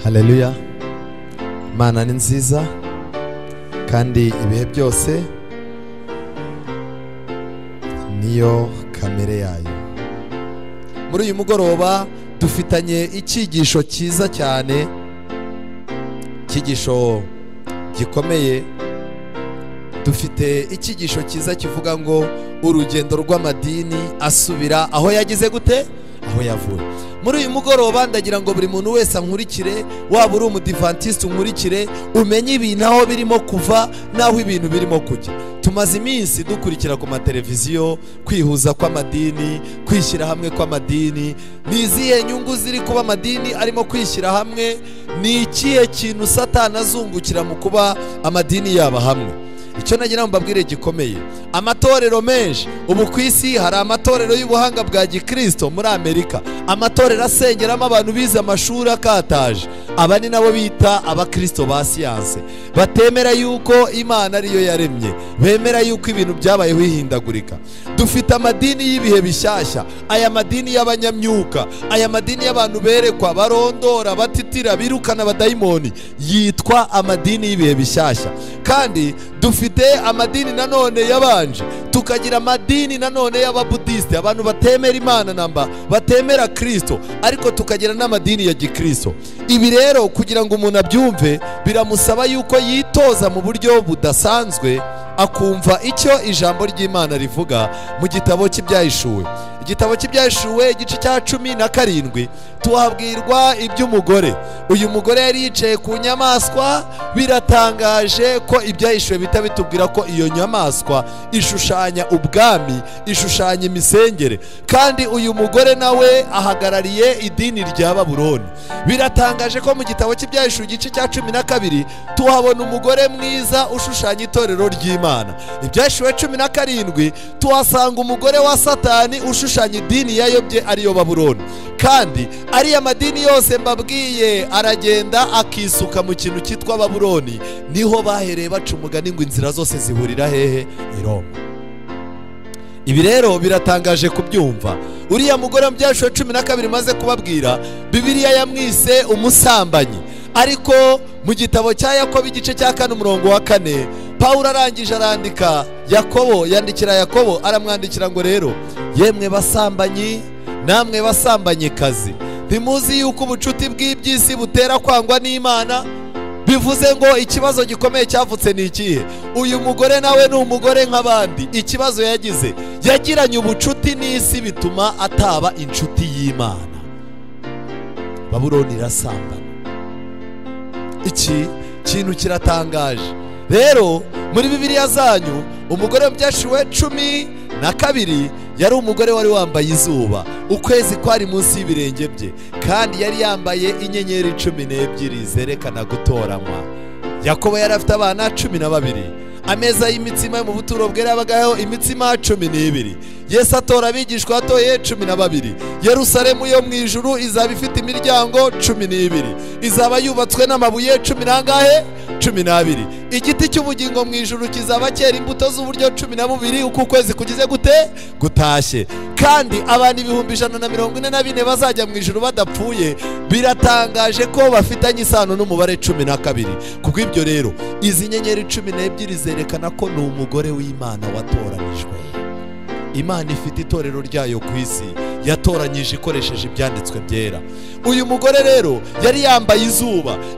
Haleluya. Imana ni nziza kandi ibihe byose niyo kamere yayo. Muri uyu mugoroba dufitanye icyigisho cyiza cyane, icyigisho gikomeye. Dufite icyigisho cyiza kivuga ngo urugendo rw'amadini asubira aho yagize gute, aho yavuye. Muri uyu mugoroba ndagira ngo buri muntu wese ankurikire, waba uri umudivantiste unkurikire, umenye ibintu aho birimo kuva naho ibintu birimo kujya. Tumaze iminsi dukurikira ku mateleviziyo kwihuza kw'amadini, kwishyira hamwe kw'amadini. Ni izihe nyungu ziri kuba amadini arimo kwishyira hamwe? Ni ikihe kintu Satani azungukira mu kuba amadini yaba hamwe? Icyo nagira ngo mbabwire gikomeye, amatorero menshi ubu ku isi hari amatorero y'ubuhanga bwa gikristo muri Amerika, amatorero asengeramo abantu bize amashuri akataje. Aba ni nabo bita abakristo ba siyanse, batemera yuko Imana ariyo yaremye, bemera yuko ibintu byabaye bihindagurika. Dufite amadini y'ibihe bishyashya, aya madini y'abanyamyuka, aya madini y'abantu berekwa, barondora, batitira, birukana abadayimoni, yitwa amadini y'ibihe bishyashya. Kandi dufite amadini nanone yabanje, tukagira amadini nanone y'ababudiste, abantu batemera Imana namba, batemera Kristo, ariko tukagira n'amadini ya gikristo. Ibi rero kugira ngo umuntu abyumve biramusaba yuko yitoza mu buryo budasanzwe, akumva icyo ijambo ry'Imana rivuga mu gitabo cy'Ibyahishuwe. Igitabo cy'Ibyahishuwe igice cya 17 tuhabwirwa iby'umugore. Uyu mugore yari yicaye ku nyamaswa. Biratangaje ko Ibyahishuwe bita bitubwira ko iyo nyamaswa ishushanya ubwami, ishushanya imisengere, kandi uyu mugore nawe ahagarariye idini rya Babuloni. Biratangaje ko mu gitabo cy'Ibyahishuwe igice cya 12 tuhabona umugore mwiza ushushanya itorero ry'Imana. Ibyahishuwe 17 tuhasanga umugore wa Satani ushushanya idini yayobye ariyo Babuloni. Kandi ariya madini yose mbabwiye aragenda akisuka mu kintu cyitwa Babuloni. Niho bahereye baca umugani ngo inzira zose zihurira hehe? I Roma. Ibi rero biratangaje kubyumva. Uriya mugore mu Byahishuwe 12 maze kubabwira, Bibiliya yamwise umusambanyi. Ariko mu gitabo cya Yakobo igice cya 4 Pawulo arangije arandika, Yakobo yandikira Yakobo aramwandikira ngo rero yemwe basambanyi namwe basambanyikazi, ntimuzi yuko ubucuti bw'iby'isi butera kwangwa n'Imana? Bivuze ngo ikibazo gikomeye cyavutse ni ikihe? Uyu mugore nawe ni umugore nk'abandi. Ikibazo yagize, yagiranye ubucuti n'isi bituma ataba inshuti y'Imana. Babuloni irasambana. Iki kintu kiratangaje. Rero muri Bibiliya zanyu umugore mu Byahishuwe 12 yari umugore wari wambaye izuba, ukwezi kwari munsi y'ibirenge bye, kandi yari yambaye inyenyeri 12 zerekana gutoranywa. Yakobo yari afite abana 12. Ameza y'imitsima mu buturo bwe yabagaho imitsima 12. Yesu atora abigishwa atoye 12. Yerusalemu yo mu ijuru izaba ifite imiryango 12, izaba yubatswe n'amabuye 12. Igiti cy'ubugingo mu ijuru kizaba cyera imbuto z'uburyo 12 uko ukwezi kugize gute gutashye, kandi abantu 144 bazajya mu ijuru badapfuye. Biratangaje ko bafitanye isano n'umubare 12. Kuko ibyo rero izi nyenyeri 12 zerekana ko ni umugore w'Imana watoranijwe. Imana ifite itorero ryayo ku isi, yatoranyije ikoresheje ibyanditswe byera. Uyu mugore rero yari yambaye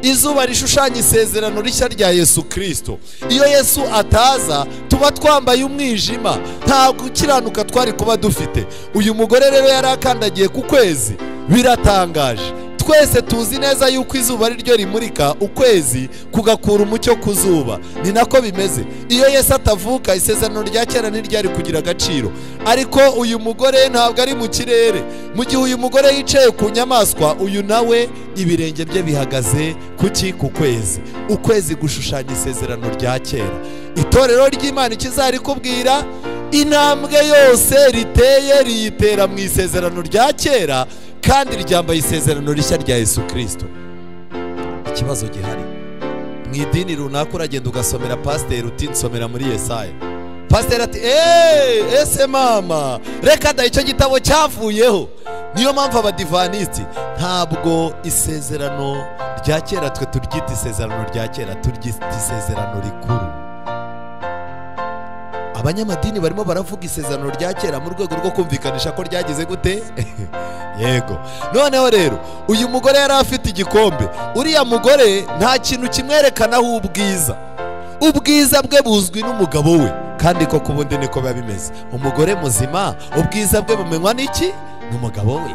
izuba rishushanya isezerano rishya rya Yesu Kristo. Iyo Yesu ataza tuba twambaye umwijima, nta gukiranuka twari kuba dufite. Uyu mugore rero yari akandagiye ku kwezi. Biratangaje. Twese tuzi neza yuko izuba ari ryo rimurika ukwezi kugakura umucyo ku zuba. Ni nako bimeze. Iyo Yesu atavuka isezerano rya kera ntiryari kugira agaciro. Ariko uyu mugore ntabwo ari mu kirere. Mu gihe uyu mugore yicaye ku nyamaswa, uyu nawe ibirenge bye bihagaze kuki? Ku kwezi. Ukwezi gushushanya isezerano rya kera. Itorero ry'Imana ikizari kubwira, intambwe yose riteye riyitera mu isezerano rya kera, kandi ryambaye isezerano rishya rya Yesu Kristo. Ikibazo gihari, mu idini runaka uragenda ugasomera pasiteri uti nsomera muri Yesaya. Pasiteri ati ese mama reka da icyo gitabo cyavuyeho. niyo mpamvu abadivanisiti ntabwo isezerano rya kera twe turyita isezerano rya kera, turyita isezerano rikuru. Abanyamadini barimo baravuga isezerano rya kera mu rwego rwo kumvikanisha ko ryagize gute. Yego, noneho rero uyu mugore yari afite igikombe. Uriya mugore nta kintu kimwerekanaho ubwiza, ubwiza bwe buzwi n'umugabo we, kandi koko ubundi niko biba bimeze. Umugore muzima ubwiza bwe bumenywa n'iki? N'umugabo we.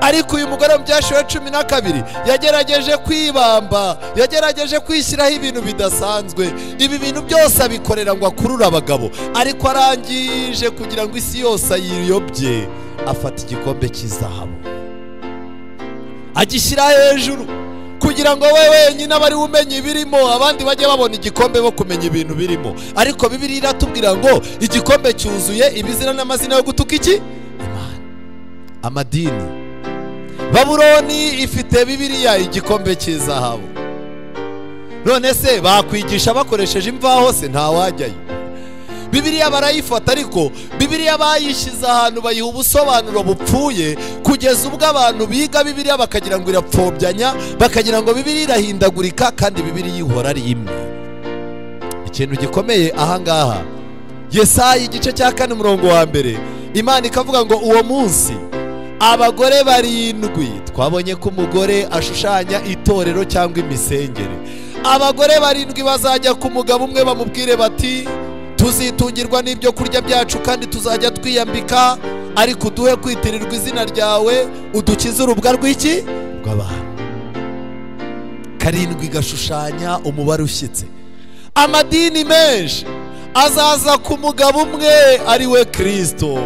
Ariko uyu mugore mu Byashuwe 12 yagerageje kwibamba, yagerageje kwishyiraho ibintu bidasanzwe. Ibi bintu byose abikorera ngo akurure abagabo, ariko arangije kugira ngo isi yose ayiyobye, afata igikombe cy'izahabu agishyira hejuru kugira ngo we wenyine abari umenye ibirimo, abandi bajye babona igikombe bo kumenya ibintu birimo. Ariko Bibiliya iratubwira ngo igikombe cyuzuye ibizina n'amazina yo gutuka iki? Imana. Amadini. Babuloni ifite Bibiliya igikombe cy'izahabu. None se bakwigisha bakoresheje imvaho se? Ntawajyayo. Bibiliya barayifata, ariko Bibiliya bayishyize ahantu bayiha ubusobanuro bupfuye, kugeza ubwo abantu biga Bibiliya bakagira ngo irapfobya, bakagira ngo Bibiliya irahindagurika, kandi Bibiliya ihora ari imwe. Ikintu gikomeye ahangaha, Yesaya igice cya 4:1, Imana ikavuga ngo uwo munsi abagore 7, twabonye ko umugore ashushanya itorero cyangwa imisengere. Abagore 7 bazajya ku mugabo umwe bamubwire bati, tuzitungirwa n'ibyo kurya byacu kandi tuzajya twiyambika, ariko uduhe kwitirirwa izina ryawe, udukize urubwa rw'iki? Rw'abantu. 7 gashushanya umubare ushyitse. Amadini menshi azaza ku mugabo umwe ari we Kristo.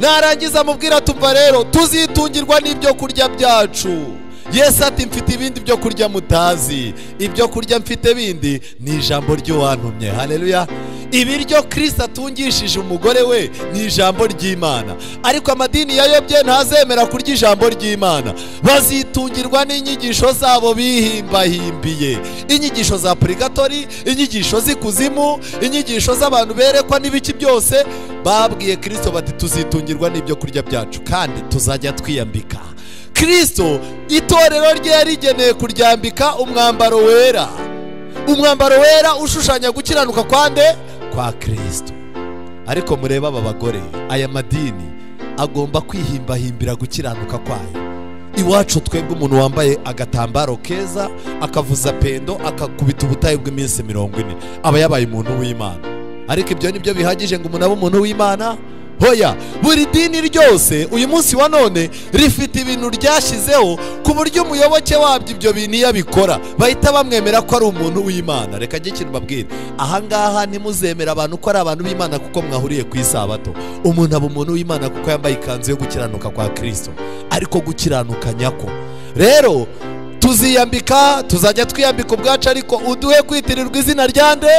Narangiza amubwira tumva rero tuzitungirwa n'ibyo kurya byacu. Yesu ati mfite ibindi byo kurya mutazi. Ibyo kurya mfite bindi ni ijambo ry'uwantumye. Haleluya. Ibiryo Kristo atungishije umugore we ni ijambo ry'Imana. Ariko amadini yayobye ntazemera kurya ijambo ry'Imana. Bazitungirwa n'inyigisho zabo bihimbahimbiye, inyigisho za purigatori, inyigisho z'ikuzimu, inyigisho z'abantu berekwa n'ibiki byose. Babwiye Kristo bati tuzitungirwa n'ibyo kurya byacu kandi tuzajya twiyambika. Kristo itorero rye yarigeneye kuryambika umwambaro wera, umwambaro wera ushushanya gukiranuka kwande? Kwa Kristo. Ariko mureba aba bagore, aya madini agomba kwihimbahimbira gukiranuka kwayo. Iwacu twebwe umuntu wambaye agatambaro keza akavuza pendo akakubita ubutayu bw'iminsi 40 aba yabaye umuntu w'Imana. Ariko ibyo nibyo bihagije ngo umuntu abe umuntu w'Imana? Hoya, buri dini ryose uyu munsi wa none rifite ibintu ryashyizeho ku buryo umuyoboke wabyo ibyo bintu yabikora bahita bamwemera ko ari umuntu w'Imana. Reka njye ikintu mbabwire, ahangaha ntimuzemera abantu ko ari abantu b'Imana kuko mwahuriye ku isabato. Umuntu aba umuntu w'Imana kuko yambaye ikanzu yo gukiranuka kwa Kristo, ariko gukiranuka nyako. Rero tuziyambika, tuzajya twiyambika ubwacu, ariko uduhe kwitirirwa izina ryande?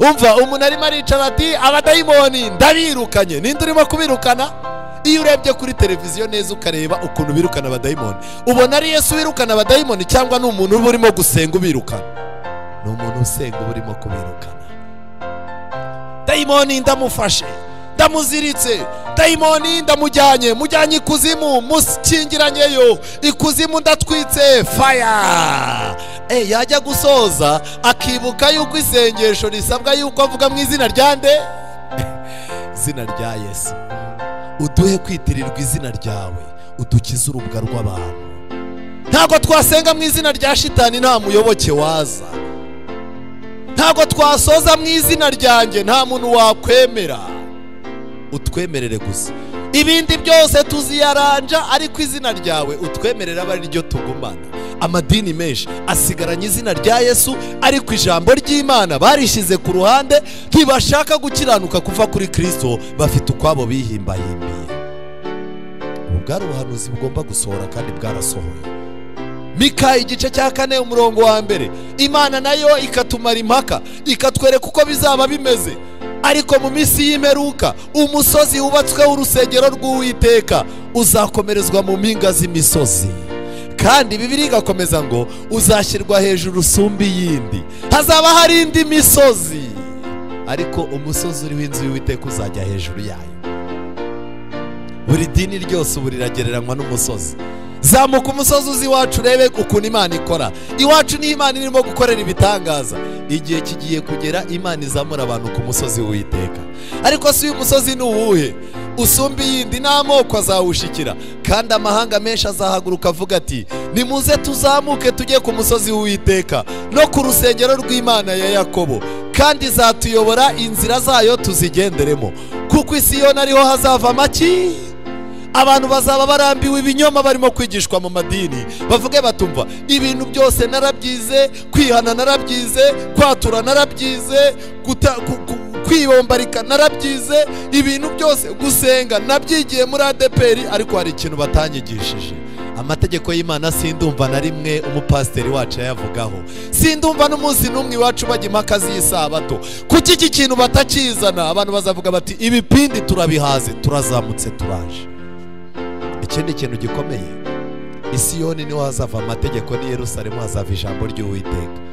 Umva, umuntu arimo aricara ati abadayimoni ndabirukanye. Ninde urimo kubirukana? Iyo urebye kuri televiziyo neza ukareba ukuntu birukana abadayimoni, ubona ari Yesu wirukana abadayimoni cyangwa ni umuntu uba urimo gusenga ubirukana? Ni umuntu usenga uba urimo kubirukana. Dayimoni ndamufashe, ndamuziritse, dayimoni ndamujyanye, mujyanye ikuzimu, mukingiranyeyo, ikuzimu ndatwitse, fire. Yajya gusoza akibuka yuko isengesho risabwa yuko avuga mu izina ryande? Izina rya Yesu. Uduhe kwitirirwa izina ryawe, udukize urubwa rw'abantu. Ntabwo twasenga mu izina rya shitani, nta muyoboke waza. Ntabwo twasoza mu izina ryanjye, nta muntu wakwemera. Utwemerere gusa, ibindi byose tuziyaranja, ariko izina ryawe utwemerera aba ari ryo tugumana. Amadini menshi asigaranye izina rya Yesu, ariko ijambo ry'Imana barishyize ku ruhande, ntibashaka gukiranuka kuva kuri Kristo, bafite ukwabo bihimbahimbiye. Ubu bwari ubuhanuzi bugomba gusohora kandi bwarasohoye. Mika igice cya 4:1, Imana nayo ikatumara impaka, ikatwereka uko bizaba bimeze. Ariko mu minsi y'imperuka umusozi wubatsweho urusengero rw'Uwiteka uzakomerezwa mu mpinga z'imisozi, kandi Bibiliya igakomeza ngo uzashyirwa hejuru usumba iyindi. Hazaba hari indi misozi, ariko umusozi uriho inzu y'Uwiteka uzajya hejuru yayo. buri dini ryose ubu riragereranywa n'umusozi. Zamuka umusozi uzi iwacu urebe ukuntu Imana ikora. Iwacu niho Imana irimo gukorera ibitangaza. Igihe kigiye kugera Imana izamura abantu ku musozi w'Uwiteka. Ariko si uyu musozi ni uwuhe? Usumba iyindi n'amoko azawushikira, kandi amahanga menshi azahaguruka avuga ati nimuze tuzamuke tujye ku musozi w'Uwiteka no ku rusengero rw'Imana ya Yakobo, kandi izatuyobora inzira zayo tuzigenderemo. Kuko i Siyoni ariho hazava amaki. Abantu bazaba barambiwe ibinyoma barimo kwigishwa mu madini, bavuge batumva ibintu byose narabyize, kwihana narabyize, kwatura narabyize, kwibombarika narabyize, ibintu byose gusenga nabyigiye muri ADPR, ariko hari ikintu batanyigishije. Amategeko y'Imana sindumva na rimwe umupasiteri wacu yavugaho, sindumva n'umunsi n'umwe iwacu bajya impaka z'isabato. Kuki iki kintu batakizana? Abantu bazavuga bati ibipindi turabihaze, turazamutse turaje. Ikindi kintu gikomeye, i Siyoni niho hazava amategeko, ni Yerusalemu hazava ijambo ry'Uwiteka.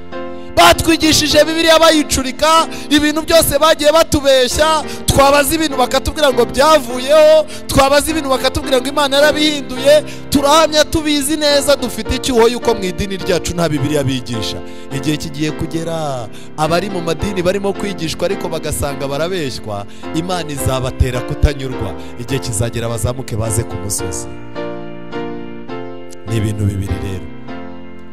Batwigishije Bibiliya bayicurika, ibintu byose bagiye batubeshya. Twabaza ibintu bakatubwira ngo byavuyeho, twabaza ibintu bakatubwira ngo Imana yarabihinduye. Turahamya tubizi neza, dufite icyuho yuko mu idini ryacu nta Bibiliya bigisha. Igihe kigiye kugera abari mu madini barimo kwigishwa ariko bagasanga barabeshywa, Imana izabatera kutanyurwa. Igihe kizagera bazamuke baze ku musozi. Ni ibintu bibiri rero.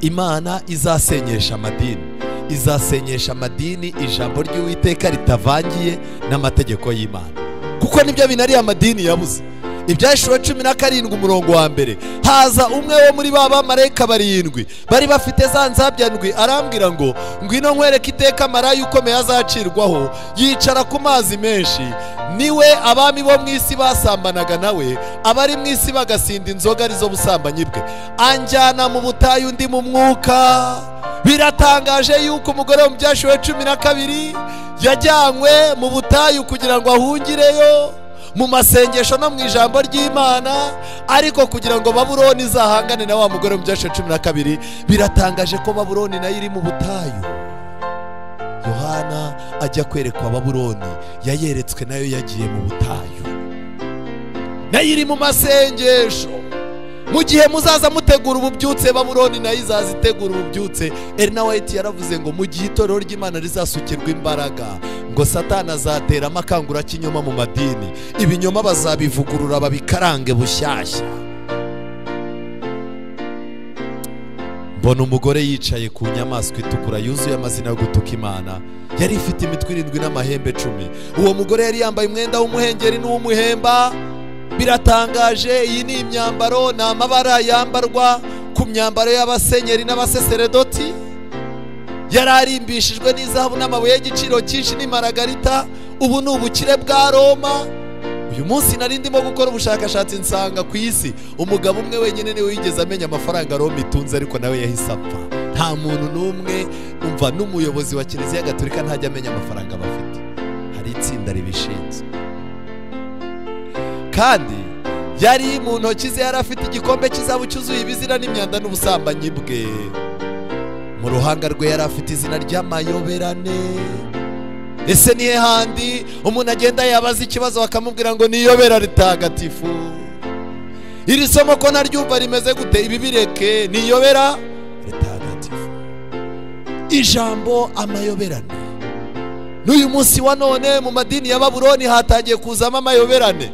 Imana izasenyesha amadini, izasenyesha amadini ijambo ry'Uwiteka ritavangiye n'amategeko y'Imana, kuko nibyo binari amadini yabuze. Ibyahishuriwe 17 umurongo wa mbere, haza umwe wo muri ba bamarayika 7 bari bafite za nzabya ndwi, arambwira ngo ngwino nkwereke iteka maraya ukomeye azacirwaho, yicara ku mazi menshi. Niwe abami bo mu isi basambanaga nawe, abari mu isi bagasinda inzoga arizo busambanyi bwe. Anjyana mu butayu ndi mu mwuka. Biratangaje yuko umugore wo mu Byahishuriwe 12 yajyanywe mu butayu kugira ngo ahungireyo mu masengesho no mu ijambo ry'Imana, ariko kugira ngo Babuloni izahangane na wa mugore wo mu Byahishuriwe 12. Biratangaje ko Babuloni nayo iri mu butayu. Yohana ajya kwerekwa Babuloni, yayeretswe nayo yagiye mu butayu, nayo iri mu masengesho. Mu gihe muzaza mutegura ububyutse, Babuloni nayo izazitegura ububyutse. Ellen White yaravuze ngo mu gihe itorero ry'Imana rizasukirwa imbaraga, ngo Satani azatera amakangura kinyoma mu madini, ibinyoma bazabivugurura babikarange bushyashya. Mbona umugore yicaye ku nyamaswa itukura yuzuye amazina yo gutuka Imana, yari ifite imitwe 7 n'amahembe 10. Uwo mugore yari yambaye umwenda w'umuhengeri n'uw'umuhemba. Biratangaje, iyi ni imyambaro, ni amabara yambarwa ku myambaro y'abasenyeri n'abaseseredoti. Yari arimbishijwe n'izahabu n'amabuye y'igiciro cyinshi n'imaragarita. Ubu ni ubukire bwa Roma. Uyu munsi nari ndimo gukora ubushakashatsi nsanga ku isi umugabo umwe wenyine niwe wigeze amenya amafaranga Roma itunze, ariko nawe yahise apfa. Nta muntu n'umwe, umva n'umuyobozi wa Kiliziya Gatolika ntajya amenya amafaranga bafite. Hari itsinda ribishinzwe. Kandi yari mu ntoki ze yari afite igikombe cy'izahabu cyuzuye ibizira n'imyanda n'ubusambanyi bwe. Mu ruhanga rwe yari afite izina ry'amayoberane. Ese nihe handi umuntu agenda yabaza ikibazo bakamubwira ngo niyobera ritagatifu? Iri somo ko naryumva rimeze gute? Ibi bireke, niyobera ritagatifu. Ijambo amayoberane. N'uyu munsi wa none mu madini ya Babuloni hatangiye kuzamo amayoberane.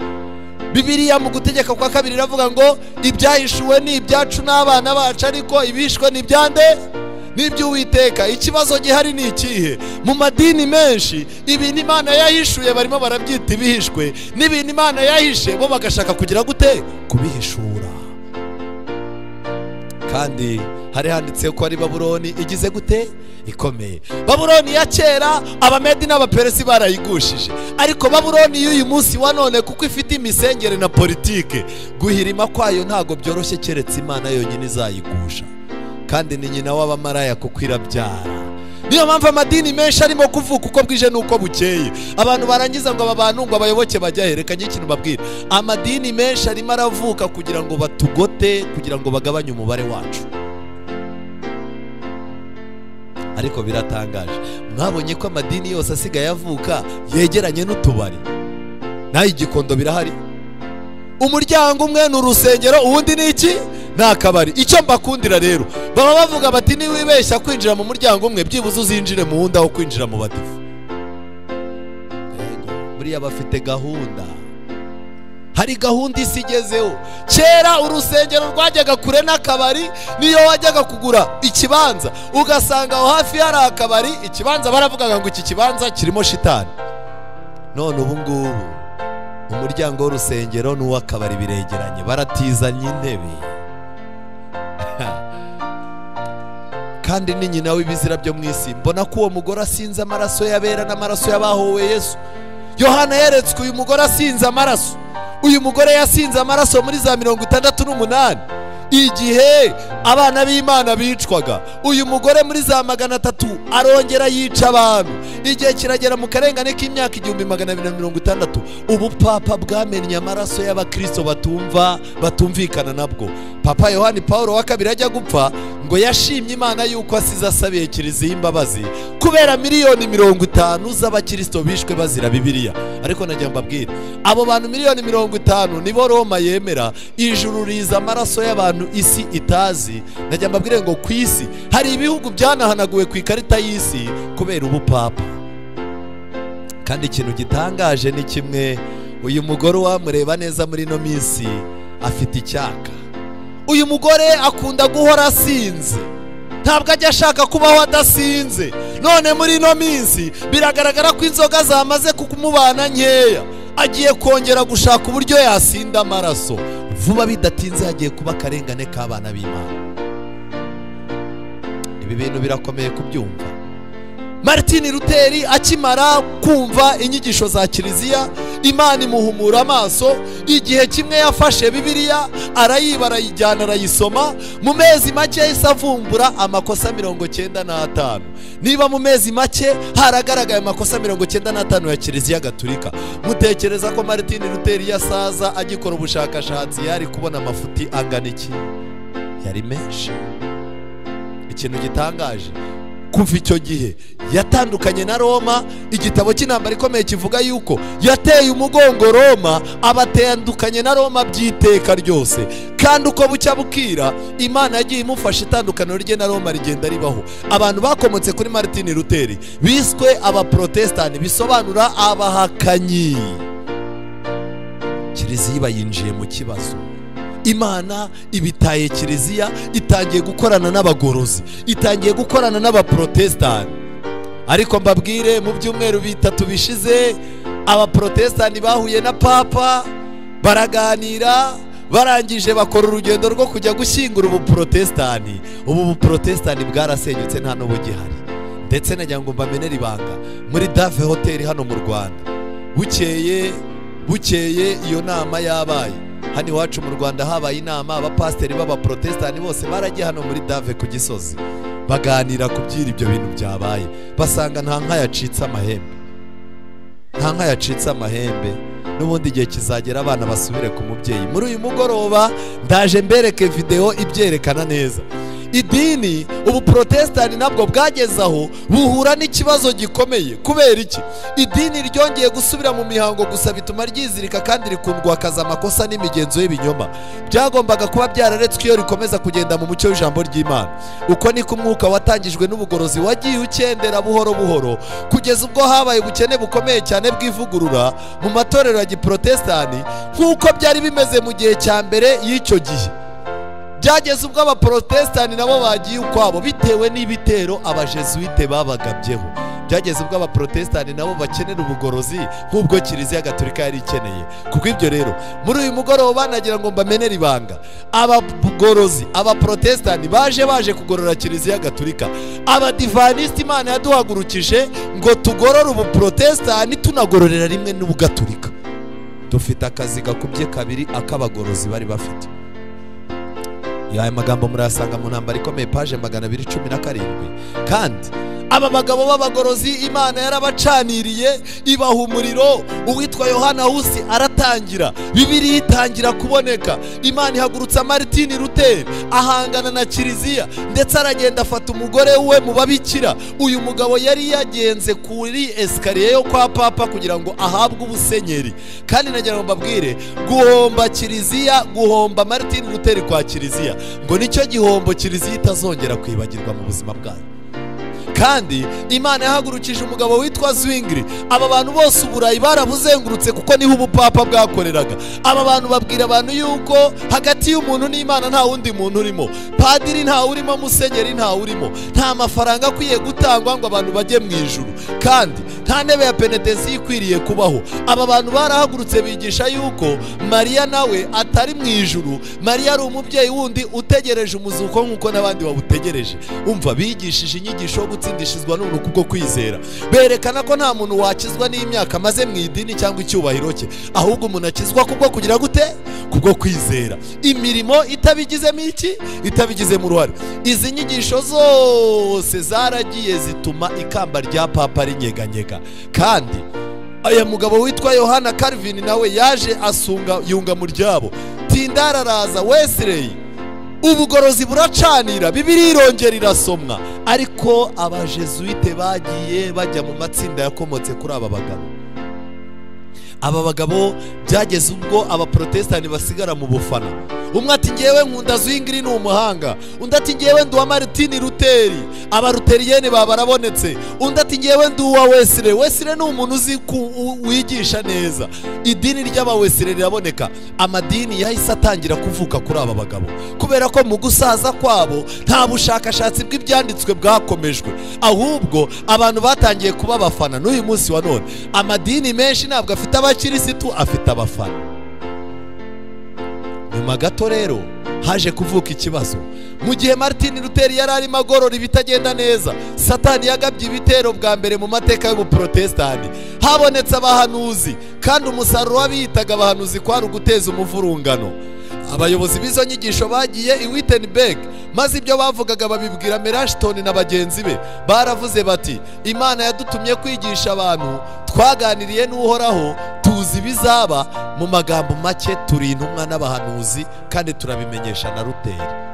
Bibiliya mu gutegeka kwa 2 iravuga ngo ibyahishuwe ni ibyacu n'abana bacu, ariko ibishwe ni byande n'iby'Uwiteka. Ikibazo gihari ni ikihe? Mu madini menshi ibintu Imana yahishuye barimo barabyita ibihishwe, n'ibintu Imana yahishe bo bagashaka kugira gute? Kubihishura. Kandi hari handitse ko ari Babuloni igize gute? Ikomeye. Babuloni ya kera Abamedi n'Abaperesi barayigushije, ariko Babuloni y'uyu munsi wa none kuko ifite imisengere na politike, guhirima kwayo ntago byoroshye keretse Imana yonyine izayigusha. Kandi ni nyina w'abamaraya kuko irabyara. Niyo mpamvu amadini menshi arimo kuvuka uko bwije nuko bukeye. Abantu barangiza ngo aba bantu ngo abayoboke bajya herekanye ikintu babwira. Amadini menshi arimo aravuka kugira ngo batugote, kugira ngo bagabanye umubare wacu. Ariko biratangaje, mwabonye ko amadini yose asigaye avuka yegeranye n'utubari. Naho Igikondo birahari, umuryango umwe ni urusengero, uwundi ni iki? Ni akabari. Icyo mbakundira rero, baba bavuga bati niwibeshya kwinjira mu muryango umwe byibuze uzinjire mu wundi aho kwinjira mu badive. Buriya bafite gahunda, hari gahunda isi igezeho. Kera urusengero rwajyaga kure n'akabari, niyo wajyaga kugura ikibanza ugasanga aho hafi hari akabari, ikibanza baravugaga ngo iki kibanza kirimo shitani. None ubu ngubu umuryango w'urusengero n'uw'akabari biregeranye, baratizanye intebe. Kandi ni nyina w'ibizira byo mu isi. Mbona ko uwo mugore asinze amaraso y'abera n'amaraso y'abahowe Yesu. Yohana yeretswe uyu mugore asinze amaraso. Uyu mugore yasinze amaraso muri za 68 igihe abana b'Imana bicwaga. Uyu mugore muri za 300 arongera yica abantu. Igihe kiragera mu karengane k'imyaka 1260 ubu papa bwamenye amaraso y'abakristo batumvikana nabwo. Papa Yohani Paulo wa kabiri ajya gupfa ngo yashimye Imana yuko asize asabiye kiliziya imbabazi kubera miliyoni 50 z'abakristo bishwe bazira Bibiliya. Ariko najya mbabwira, abo bantu miliyoni 50 nibo Roma yemera. Ijuru riza amaraso y'abantu isi itazi. Najya mbabwire ngo ku isi hari ibihugu byanahanaguwe ku ikarita y'isi kubera ubupapa. Kandi ikintu gitangaje ni kimwe, uyu mugore wamureba neza muri no minsi afite icyaka. Uyu mugore akunda guhora asinze, ntabwo ajya ashaka kubaho adasinze. None muri no minsi biragaragara ko inzoga zamaze kumubana nkeya, agiye kongera gushaka uburyo yasinda amaraso. Vuba bidatinze hagiye kuba akarengane k'abana b'Imana. Ibi bintu birakomeye kubyumva. Martin Luther akimara kumva inyigisho za kiliziya, Imana imuhumura amaso. Igihe kimwe yafashe Bibiliya arayiba, arayijyana, arayisoma. Mu mezi make yahise avumbura amakosa 95. Niba mu mezi make haragaragaye amakosa 95 ya kiliziya gatolika, mutekereza ko Martin Luther yasaza agikora ubushakashatsi yari kubona amafuti angana iki? Yari menshi. Ikintu gitangaje, kuva icyo gihe yatandukanye na Roma. Igitabo cy'intambara ikomeye kivuga yuko yateye umugongo Roma, abatandukanye na Roma by'iteka ryose. Kandi uko bucya bukira Imana yagiye imufasha, itandukaniro rye na Roma rigenda ribaho. Abantu bakomotse kuri Martin Luther biswe abaprotestani, bisobanura abahakanyi. Kiliziya bayinjiye mu kibazo. Imana ibitaye kiliziya, itangiye gukorana n'abagorozi, itangiye gukorana n'abaprotestani. Ariko mbabwire, mu byumweru 3 bishize abaprotestani bahuye na papa, baraganira, barangije bakora urugendo rwo kujya gushyingura ubuprotestani. Ubu buprotestani bwarasenyutse, nta n'ubu gihari. Ndetse najya ngo mbamenere ibanga, muri Dave Hotel hano mu Rwanda bukeye iyo nama yabaye. Hani wacu mu Rwanda habaye inama, abapasteri b'abaprotestani bose baragiye hano muri Dave ku Gisozi, baganira ku byiri ibyo bintu byabaye. Basanga nta nka yacitse amahembe, n'ubundi igihe kizagera abana basubire ku mubyeyi. Muri uyu mugoroba ndaje mbereke video ibyerekana neza. Idini, ubu protestani nabwo bwagezaho buhura n'ikibazo gikomeye. Kubera iki? Idini ryongeye gusubira mu mihango gusa, bituma ryizirika kandi rikundwakaza amakosa n'imigenzo y'ibinyoma. Byagombaga kuba byararetswe iyo rikomeza kugenda mu mucyo w'ijambo ry'Imana. Uko niko umwuka watangijwe n'ubugorozi wagiye ukendera buhoro buhoro, kugeza ubwo habaye ubukene bukomeye cyane bw'ivugurura mu matorero ya giprotestani, nk'uko byari bimeze mu gihe cya mbere y'icyo gihe. Byageze ubwo abaprotestani nabo bagiye ukwabo bitewe n'ibitero abajesuite babagabyeho. Byageze ubwo abaprotestani nabo bakenera ubugorozi nk'ubwo kiliziya gatolika yari ikeneye. Kuko ibyo rero muri uyu mugoroba nagira ngo mbamenere ibanga. Abagorozi, abaprotestani baje kugorora kiliziya gatolika. Abadivaniste Imana yaduhagurukije ngo tugorore ubuprotestani tunagororera rimwe n'ubugatolika. Dufite akazi gakubye kabiri ak'abagorozi bari bafite. Aya magambo murasanga mu ntambara ikomeye page 217. Kandi aba bagabo b'abagorozi Imana yarabacaniriye ibaha umuriro. Uwitwa Yohana Husi aratangira, Bibiliya itangira kuboneka. Imana ihagurutsa Martin Luther ahangana na kiliziya, ndetse aragenda afata umugore we mu babikira. Uyu mugabo yari yagenze kuri esikariye yo kwa papa kugira ngo ahabwe ubusenyeri. Kandi nagira ngo mbabwire, guhomba kiliziya, guhomba Martin Luther kwa kiliziya, ngo nicyo gihombo kiliziya itazongera kwibagirwa mu buzima bwayo. Kandi Imana yahagurukije umugabo witwa Zwingli. Aba bantu bose uburayi barabuzengurutse kuko niho ubupapa bwakoreraga. Aba bantu babwira abantu yuko hagati y'umuntu n'Imana nta wundi muntu urimo. Padiri nta urimo, musenyeri nta urimo, nta mafaranga akwiye gutangwa ngo abantu bajye mu ijuru, kandi nta ntebe ya penetesi ikwiriye kubaho. Aba bantu barahagurutse bigisha yuko Mariya nawe atari mu ijuru, Mariya ari umubyeyi wundi utegereje umuzuko nk'uko n'abandi bawutegereje. Umva, bigishije inyigisho yo gutsindishizwa n'ubuntu kubwo kwizera. Berekana ko nta muntu wakizwa n'imyaka amaze mu idini cyangwa icyubahiro cye, ahubwo umuntu akizwa kubwo kugira gute? Kubwo kwizera. Imirimo itabigizemo iki? Itabigizemo uruhare. Izi nyigisho zose zaragiye zituma ikamba rya papa rinyeganyega. Kandi aya mugabo witwa Yohana Calvin nawe yaje asunga yunga mu ryabo. Tindara araza, Wesley, ubugorozi buracanira, Bibiliya irongera irasomwa. Ariko abajesuite bagiye bajya mu matsinda yakomotse kuri aba bagabo. Aba bagabo byageze ubwo abaprotestani basigara mu bufana. Umwe ati ngewe nkunda Zwingli ni umuhanga, undi ati ngewe nduwa Martin Luther, abaruteriyeni babarabonetse, undi ati ngewe nduwa Wesley. Wesley ni umuntu uzi wigisha neza. Idini ry'abawesley riraboneka. Amadini yahise atangira kuvuka kuri aba bagabo, kubera ko mu gusaza kwabo nta bushakashatsi bw'ibyanditswe bwakomejwe, ahubwo abantu batangiye kuba abafana. N'uyu munsi wa none amadini menshi ntabwo afite abakirisitu, afite abafana. Nyuma gato rero haje kuvuka ikibazo. Mu gihe Martin Luther yari arimo agorora ibitagenda neza, Satani yagabye ibitero bwa mbere mu mateka y'ubuprotestani. Habonetse abahanuzi, kandi umusaruro w'abiyitaga abahanuzi kwari uguteza umuvurungano. Abayobozi b'izo nyigisho bagiye i Wittenberg, maze ibyo bavugaga babibwira Melanchthon na bagenzi be. Baravuze bati, Imana yadutumye kwigisha abantu, twaganiriye n'Uhoraho, tuzi bizaba. Mu magambo make turi intumwa n'abahanuzi, kandi turabimenyesha na Luther.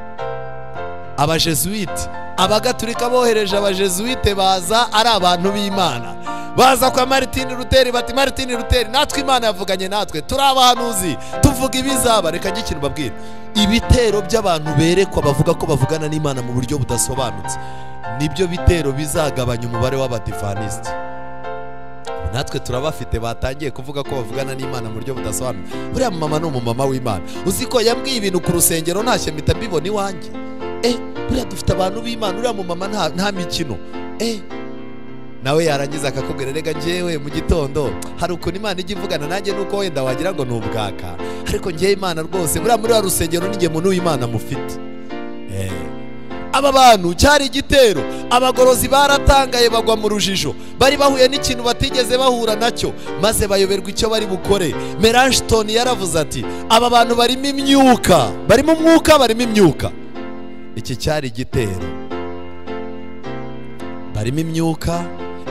Abajesuite, abagatulika bohereje abajesuite baza ari abantu b'Imana. Baza kwa Martin Luther bati, Martin Luther, natwe Imana yavuganye natwe, turi abahanuzi, tuvuga ibizaba. Reka ngikintu babwira, ibitero by'abantu berekwa bavuga ko bavugana n'Imana mu buryo budasobanutse, nibyo bitero bizagabanya umubare w'abadivaniste. Natwe turabafite batangiye kuvuga ko bavugana n'Imana mu buryo budasobanutse. Buriya mama ni umumama w'Imana. Uzi ko yambwiye ibintu ku rusengero ntashye mpita mbibona iwanjye. Buriya dufite abantu b'Imana, uriya mumama nta mikino. Nawe yarangiza akakubwira, rega njyewe mu gitondo hari ukuntu Imana ijya ivugana nanjye, nuko wenda wagira ngo ni ubwaka, ariko njyewe Imana rwose buriya muri wa rusengero ninjye muntu w'Imana mufite. Aba bantu cyari igitero. Abagorozi baratangaye bagwa mu rujijo, bari bahuye n'ikintu batigeze bahura nacyo, maze bayoberwa icyo bari bukore. Melanchthon yaravuze ati, aba bantu barimo imyuka, barimo umwuka, barimo imyuka. Iki cyari igitero. Barimo imyuka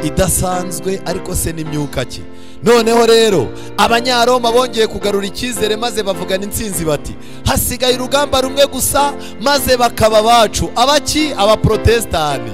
idasanzwe, ariko se n'imyuka ki? Noneho rero Abanyaroma bongeye kugarura icyizere, maze bavugana intsinzi bati, hasigaye urugamba rumwe gusa maze bakaba bacu. Abaki? Abaprotestani.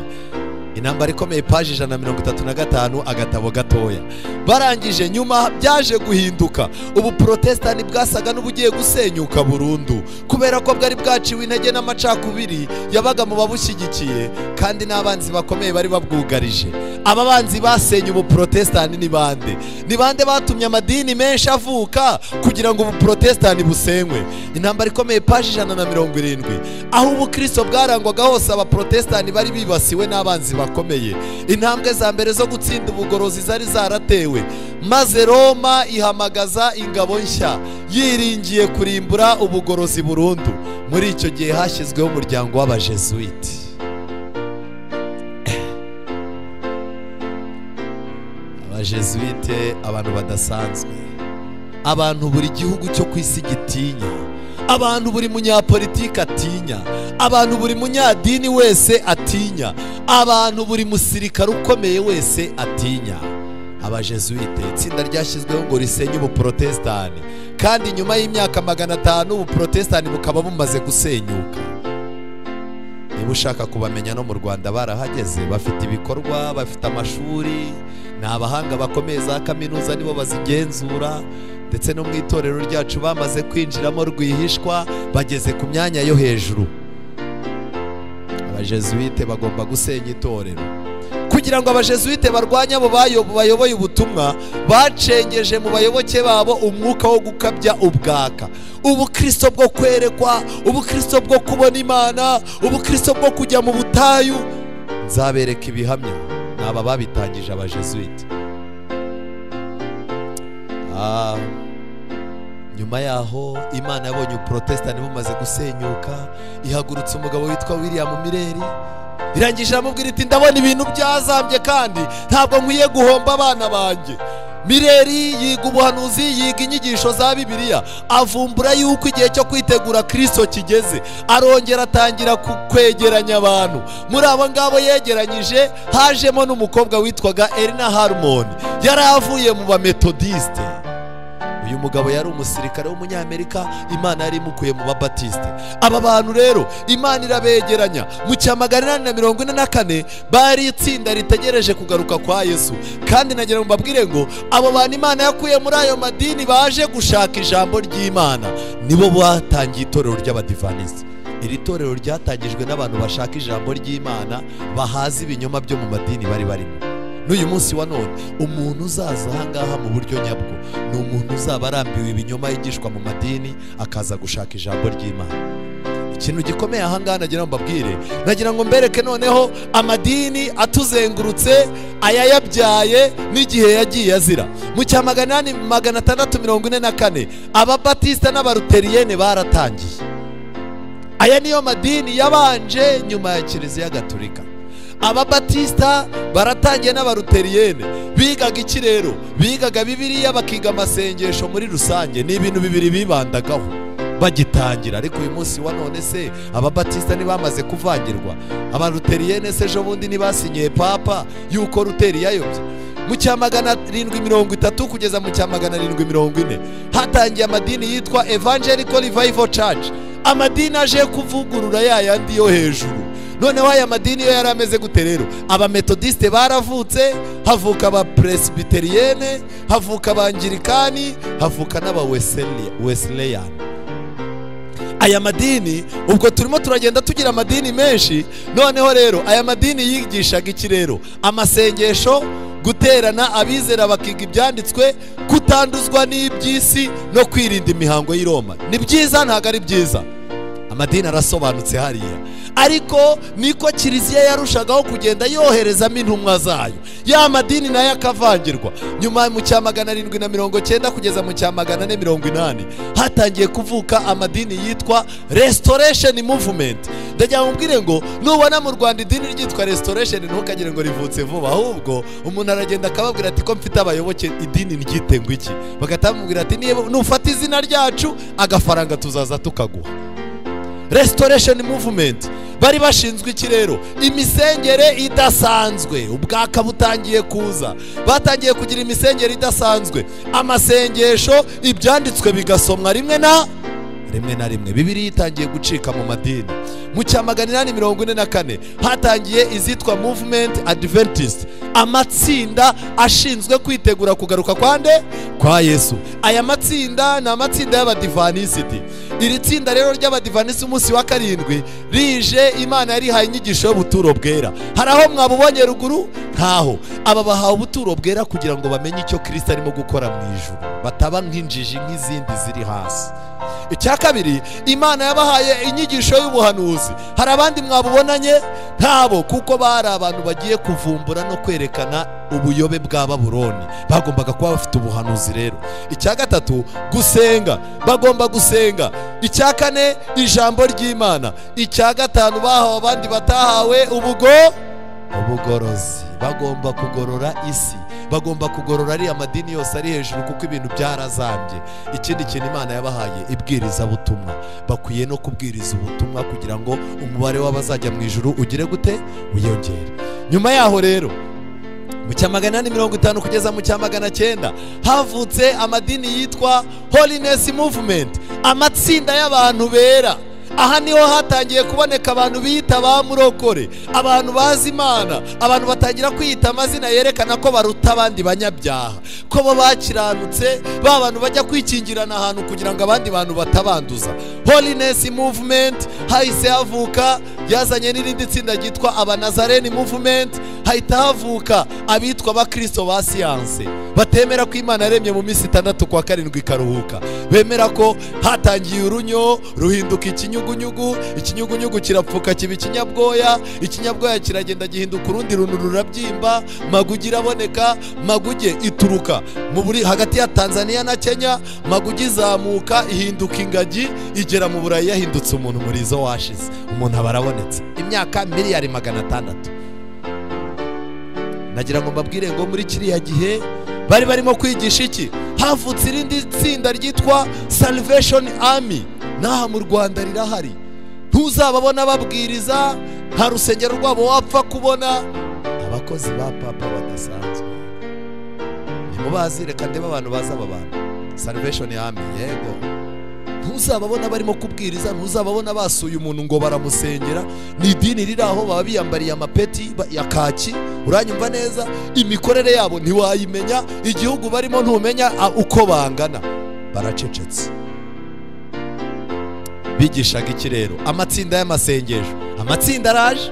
Intambara ikomeye, paji 135, agatabo gatoya. Barangije nyuma byaje guhinduka. Ubu protestani bwasaga n'ubugiye gusenyuka burundu, kubera ko bwari bwaciwe intege n'amacakubiri yabaga mu babushyigikiye, kandi n'abanzi bakomeye bari babwugarije. Aba banzi basenye ubu protestani ni bande? Ni bande batumye amadini menshi avuka kugira ngo ubu protestani busenywe? Intambara ikomeye, paji 170. Aho ubu Kristo bwarangwaga hose, aba protestani bari bibasiwe n'abanzi bakomeye. Intambwe za mbere zo gutsinda ubugorozi zari zaratewe, maze Roma ihamagaza ingabo nshya yiringiye kurimbura ubugorozi burundu. Muri icyo gihe hashyizweho umuryango w'abajesuite. Abajesuite, abantu badasanzwe, abantu buri gihugu cyo ku isi gitinya, abantu buri munyapolitiki atinya, abantu buri munyadini wese atinya, abantu buri musirikare ukomeye wese atinya. Abajesuite, itsinda ryashyizweho ngo risenye ubuprotestani, kandi nyuma y'imyaka 500 ubuprotestani bukaba bumaze gusenyuka. Niba ushaka kubamenya, no mu Rwanda barahageze, bafite ibikorwa, bafite amashuri, ni abahanga bakomeye, za kaminuza nibo bazigenzura, ndetse no mu itorero ryacu bamaze kwinjiramo rwihishwa, bageze ku myanya yo hejuru. Abajesuite bagomba gusenya itorero. Kugira ngo abajesuite barwanye abo bayoboye ubutumwa, bacengeje mu bayoboke babo umwuka wo gukabya ubwaka, ubukristo bwo kwerekwa, ubukristo bwo kubona Imana, ubukristo bwo kujya mu butayu. Nzabereka ibihamya, naba babitangije abajesuite. Nyuma yaho Imana yabonye uprotestani bumaze gusenyuka, ihagurutse umugabo witwa William Mireri, irangije amubwira iti ndabona ibintu byazambye kandi ntabwo nkwiye guhomba abana banjye. Mireri yiga ubuhanuzi, yiga inyigisho za Bibiliya, avumbura yuko igihe cyo kwitegura Kristo kigeze, arongera atangira kwegeranya abantu. Muri abo ngabo yegeranyije hajemo n'umukobwa witwaga Elina Harmon, yari avuye mu Bamethodiste. Uyu mugabo yari umusirikare w'umunyamerika, Imana yari imukuye mu Babatiste. Aba bantu rero Imana irabegeranya. Mu cya 844 bari itsinda ritegereje kugaruka kwa Yesu, kandi nagira ngo mbabwire ngo abo bantu Imana yakuye muri ayo madini baje gushaka ijambo ry'Imana, nibo batangiye itorero ry'Abadivanisi. Iri torero ryatangijwe n'abantu bashaka ijambo ry'Imana, bahaza ibinyoma byo mu madini bari barimo. N'uyu munsi wa none umuntu uzaza ahangaha mu buryo nyabwo ni umuntu uzaba arambiwe ibinyoma yigishwa mu madini, akaza gushaka ijambo ry'Imana. Ikintu gikomeye ahangaha nagira ngo mbabwire, nagira ngo mbereke noneho amadini atuzengurutse, ayayabyaye n'igihe yagiye azira. Mu cya 644 Ababatista n'Abaluteriyene baratangiye. Aya niyo madini yabanje nyuma ya Kiliziya Gatolika. Ababatista baratangiye n'Abaluteriyene. Bigaga iki rero? Bigaga Bibiliya, bakiga amasengesho muri rusange. Ni ibintu bibiri bibandagaho bagitangira. Ariko uyu munsi wa none se Ababatista ntibamaze kuvangirwa? Abaluteriyene se ejo bundi ntibasinyiye papa yuko Luteri yayobye? Mu cya 730 kugeza mu cya 740 hatangiye amadini yitwa Evangelical Revival Church. Amadini aje kuvugurura yayandi yo hejuru. Noneho aya madini yo yarameze gute rero? Abamethodiste baravutse, havuka Abapresbyterienne, havuka Abangirikani, havuka n'Abawesleyan. Aya madini ubwo turimo turagenda tugira amadini menshi. Noneho rero aya madini yigishaga iki rero? Amasengesho, guterana, abizera bakiga ibyanditswe, kutanduzwa n'iby'isi no kwirinda imihango y'i Roma. Ni byiza ntago ari byiza? Amadini arasobanutse hariya. Ariko niko Kiliziya yarushagaho kugenda yoherezamo intumwa zayo, ya madini nayo akavangirwa. Nyuma mu cya 790 kugeza mu cya 480 hatangiye kuvuka amadini yitwa Restoration Movement. Ndagira ngo mbwire ngo nubona mu Rwanda idini ryitwa Restoration ntukagire ngo rivutse vuba, ahubwo umuntu aragenda akababwira ati ko mfite abayoboke idini ryite ngo iki, bagatamubwira ati niba nufata izina ryacu agafaranga tuzaza tukaguha. Restoration Movement bari bashinzwe iki rero? Imisengere idasanzwe. Ubwaka butangiye kuza, batangiye kugira imisengere idasanzwe, amasengesho, ibyanditswe bigasomwa rimwe na rimwe. Bibiliya itangiye gucika mu madini. Mu cya 844 hatangiye izitwa Movement Adventist, amatsinda ashinzwe kwitegura kugaruka kwa Yesu. Aya matsinda ni amatsinda y'Abadivanisiti. Iri tsinda rero ry'Abadivanisi umunsi wa 7 rije, Imana yarihaye inyigisho y'ubuturo bwera. Hari aho mwabubonye ruguru? Ntaho. Aba bahawe ubuturo bwera kugira ngo bamenye icyo Kristo arimo gukora mu ijuru, bataba nk'injiji nk'izindi ziri hasi. Icya kabiri, Imana yabahaye inyigisho y'ubuhanuzi. Hari abandi mwabubonanye? Ntabo, kuko bari abantu bagiye kuvumbura no kwerekana ubuyobe bwa Babuloni. Bagombaga kuba bafite ubuhanuzi rero. Icya gatatu, gusenga. Bagomba gusenga. Icya kane, ijambo ry'Imana. Icya gatanu, bahawe abandi batahawe ubugorozi. Bagomba kugorora isi. bagomba kugorora ariya madini yose ari hejuru kuko ibintu byarazambye. Ikindi kintu Imana yabahaye ibwiriza butumwa, bakwiye no kubwiriza ubutumwa kugira ngo umubare w'abazajya mu ijuru ugire gute wiyongere. Nyuma yaho rero mu cya 850 kugeza mu cya 900 havutse amadini yitwa Holiness Movement, amatsinda y'abantu bera. Aha niho hatangiye kuboneka abantu biyita ba murokore, abantu bazi Imana, abantu batangira kwiyita amazina yerekana ko baruta abandi banyabyaha, ko bo bakiranutse, ba bantu bajya kwikingirana ahantu kugira ngo abandi bantu batabanduza. Holiness Movement hahise havuka, yazanye n'irindi tsinda ryitwa Abanazareni Movement, hahita havuka abitwa abakristo ba siyanse, batemera ko Imana yaremye mu minsi 6 kwa 7 ikaruhuka, bemera ko hatangiye urunyo ruhinduka ikinyugunyugu, ikinyugunyugu kirapfuka kiba ikinyabwoya, ikinyabwoya kiragenda gihinduka urundi runtu rurabyimba, magugi iraboneka, maguge ituruka mu buri hagati ya Tanzania na Kenya, magugi izamuka ihinduka ingagi, igera mu Burayi yahindutse umuntu muri zo washize, umuntu abarabonetse imyaka miliyari 600. Nagira ngo mbabwire ngo muri kiriya gihe bari barimo kwigisha iki? Havutse irindi tsinda ryitwa Salvation Army, naha mu Rwanda rirahari. Ntuzababona babwiriza, nta rusengero rwabo wapfa kubona, abakozi ba papa badasanzwe. Nimubazi, reka ndeba abantu baza aba bantu Salvation Army. Yego, ntuzababona barimo kubwiriza, ntuzababona basuye umuntu ngo baramusengera. Ni idini riri aho baba biyambariye amapeti ya kaki, uranyumva neza? Imikorere yabo ntiwayimenya, igihugu barimo ntumenya uko bangana, baracecetse. Bigishaga iki rero? Amatsinda y'amasengesho. Amatsinda araje,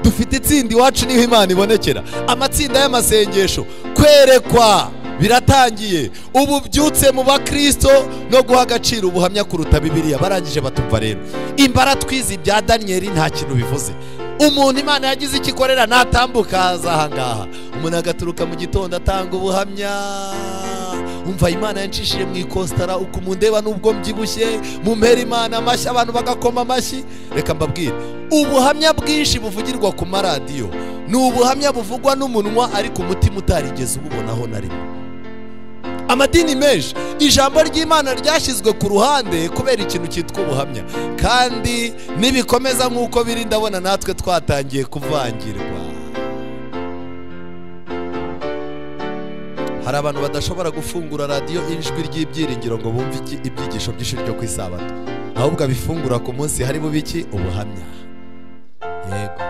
dufite itsinda iwacu niho Imana ibonekera. Amatsinda y'amasengesho, kwerekwa biratangiye, ubu byutse mu bakristo no guha agaciro ubuhamya kuruta Bibiliya. Barangije batumva rero imbara twizi ibya Daniel nta kintu bivuze. Umuntu Imana yagize ikikorera natambuka ahangaha, umuntu agaturuka mu gitondo atanga ubuhamya. Umva Imana yanshishije mu ikostara, uko mundeba nubwo mbyibushye, mumpera Imana amashyi, abantu bagakoma amashyi. Reka mbabwire, ubuhamya bwinshi buvugirwa ku maradiyo ni ubuhamya buvugwa n'umunwa ariko umutima utarigeze ububonaho na rimwe. Amadini menshi ijambo ry'Imana ryashyizwe ku ruhande kubera ikintu cyitwa ubuhamya, kandi nibikomeza nk'uko biri ndabona natwe twatangiye kuvangirwa. Hari abantu badashobora gufungura radiyo ijwi ry'ibyiringiro ngo bumve ibyigisho by'ishuri ryo ku isabato, ahubwo abifungura ku munsi hari bubiki ubuhamya. Yego,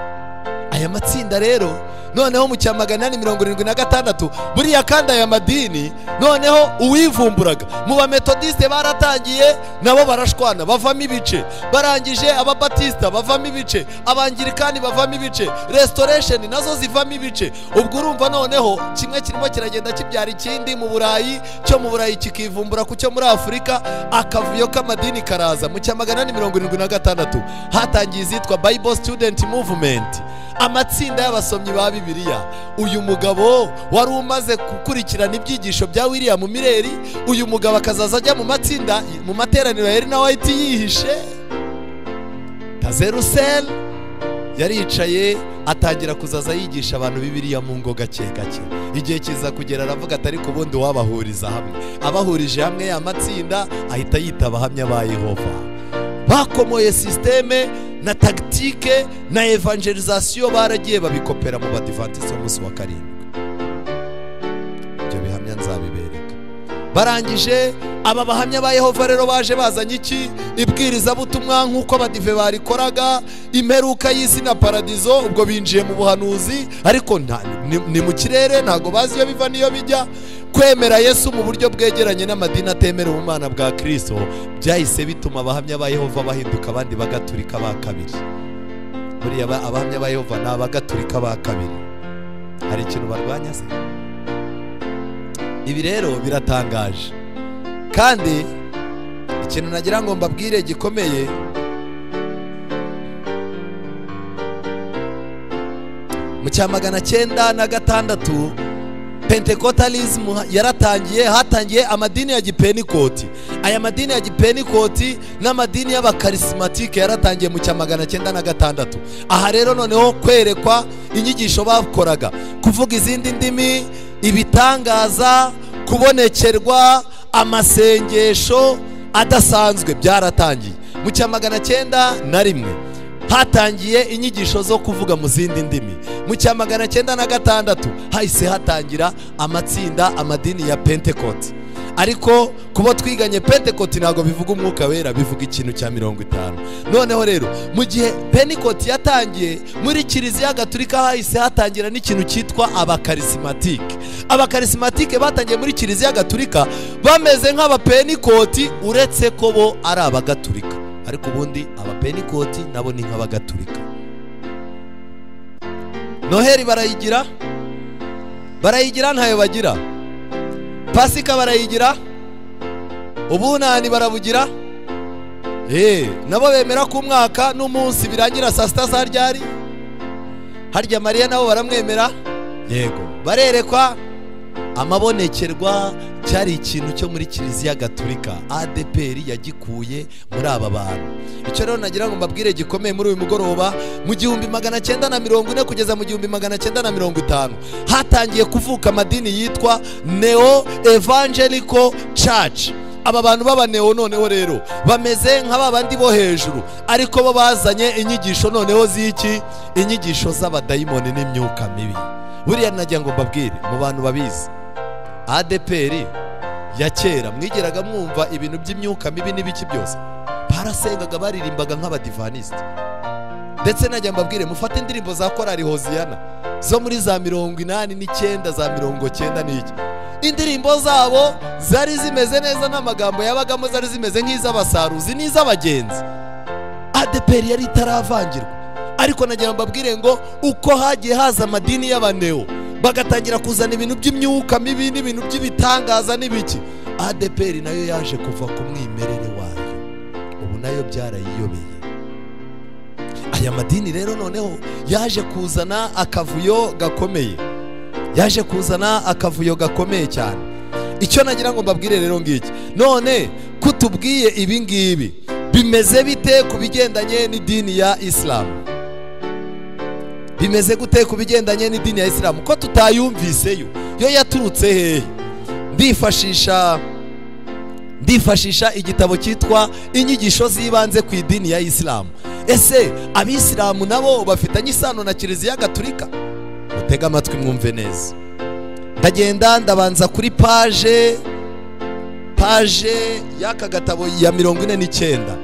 aya matsinda rero noneho mu cya 876 buriya kandi aya madini noneho uwivumburaga mu bametodiste baratangiye nabo barashwana bavamo ibice, barangije ababatista bavamo ibice, abangirikani bavamo ibice, restoration nazo zivamo ibice. Ubwo urumva noneho kimwe kirimo kiragenda kibyara ikindi mu Burayi, cyo mu Burayi kikivumbura ku cyo muri Afurika, akavuyo k'amadini karaza. Mu cya 876 hatangiye izitwa Bible Student Movement, amatsinda y'abasomyi ba Bibiliya. Uyu mugabo wari umaze gukurikirana ibyigisho bya William Mireri, uyu mugabo akazaza ajya mu matsinda mu materaniro ya Elena White yihishe. Tazerusel yari yicaye atangira kuzaza yigisha abantu Bibiliya mu ngo gake gake. Igihe kiza kugera aravuga atari ku bundi wabahuriza hamwe, abahurije hamwe ya matsinda ahita yita abahamya ba Yehova. Bakomoye systeme na tactique na evangelisation, baragiye babikopera mu badivantiste umunsi wa 7. Ibyo bihamya nzabibereka. Barangije aba bahamya ba Yehova rero baje bazanye iki? Ibwiriza butumwa nk'uko abadive barikoraga, imperuka y'isi na paradizo. Ubwo binjiye mu buhanuzi ariko ni mu kirere, ntago bazi iyo biva niyo bijya. Kwemera Yesu mu buryo bwegeranye n'amadini atemera ubumana bwa Kristo byahise bituma abahamya ba Yehova bahinduka abandi bagaturika ba kabiri. Buriya abahamya ba Yehova ni abagaturika ba kabiri. Hari ikintu barwanya se? Ibi rero biratangaje, kandi ikintu nagira ngo mbabwire gikomeye, mu cya 906 Pentecostalism yaratangiye, hatangiye amadini ya Gipentecote. Aya madini ya Gipentecote n'amadini y'abakarismatike yaratangiye mu cya 906. Aha rero noneho kwerekwa inyigisho bakoraga, kuvuga izindi ndimi, ibitangaza, kubonekerwa, amasengesho adasanzwe byaratangiye. Mu cya 901 hatangiye inyigisho zo kuvuga mu zindi ndimi. Mu cya 906 hahise hatangira amatsinda, amadini ya Pentecote. Ariko kubo twiganye Pentecote ntago bivuga umwuka wera, bivuga ikintu cya 50. Noneho rero mu gihe Pentecote yatangiye, muri Kiliziya Gatolika hahise hatangira n'ikintu cyitwa abakarismatike. Abakarismatike batangiye muri Kiliziya Gatolika bameze nk'abapentecote, uretse ko bo ari abagatolika, ariko ubundi abapentecote nabo ni nk'abagatolika. Noheli barayigira ntayo bagira. Pasika barayigira, ubunani barabugira. Nabo bemera ko umwaka n'umunsi birangira saa sita za ryari. Harya Mariya nabo baramwemera, yego. Barerekwa amabonekerwa, cyari ikintu cyo muri Kiliziya Gatolika. ADPR yagikuye muri aba bantu. Icyo rero nagira ngo mbabwire gikomeye muri uyu mugoroba, mu 1940 kugeza mu 1950 hatangiye kuvuka amadini yitwa Neo Evangelical Church. Aba bantu baba neo noneho rero bameze nk'abandi bo hejuru, ariko bo bazanye inyigisho noneho z'iki, inyigisho z'abadayimoni n'imyuka mibi. Buriya nagira ngo mbabwire mu bantu babizi, ADPR ya kera mwigeraga mwumva ibintu by'imyuka mibi n'ibiki byose, barasengaga baririmbaga nk'abadivaniste. Ndetse najya mbabwire mufate indirimbo za korali Hoziyana zo muri za 89 za 90 n'iki, indirimbo zabo zari zimeze neza, n'amagambo yabagamo zari zimeze nk'iz'abasaruzi n'iz'abagenzi. ADPR yari itaravangirwa. Ariko nagira mbabwire ngo uko hagiye haza amadini y'abaneo bagatangira kuzana ibintu by'imyuka mibi n'ibintu by'ibitangaza n'ibiki, ADPR nayo yaje kuva ku mwimerere wayo, ubu nayo byarayiyobeye. Aya madini rero noneho yaje kuzana akavuyo gakomeye, cyane. Icyo nagira ngo mbabwire rero ngiki, none kutubwiye ibi ngibi bimeze bite ku bigendanye n'idini ya Islam? Bimeze gute ku bigendanye n'idini ya Islam ko tutayumviseyo? Yo yaturutse hehe? Ndifashisha igitabo cyitwa inyigisho zibanze ku idini ya Islam. Ese abisilamu nabo bafitanye isano na Kiliziya Gatolika? Mutega amatwi mwumve neza. Ndagenda ndabanza kuri page y'aka gatabo ya 49,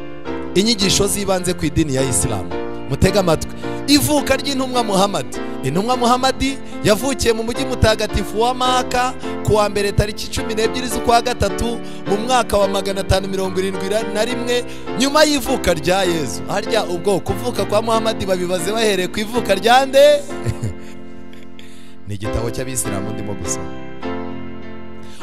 inyigisho zibanze ku idini ya Islam. Mutega amatwi. Ivuka ry'intumwa Muhammad. Intumwa Muhammad yavukiye mu mujyi mutagatifu wa Maka ku wa mbere tariki 12 z'ukwa gatatu mu mwaka wa 571 nyuma y'ivuka rya Yesu. Harya ubwo kuvuka kwa Muhammad babibaze bahereye ku ivuka rya nde? Ni igitabo cy'abisilamu ndimo gusoma.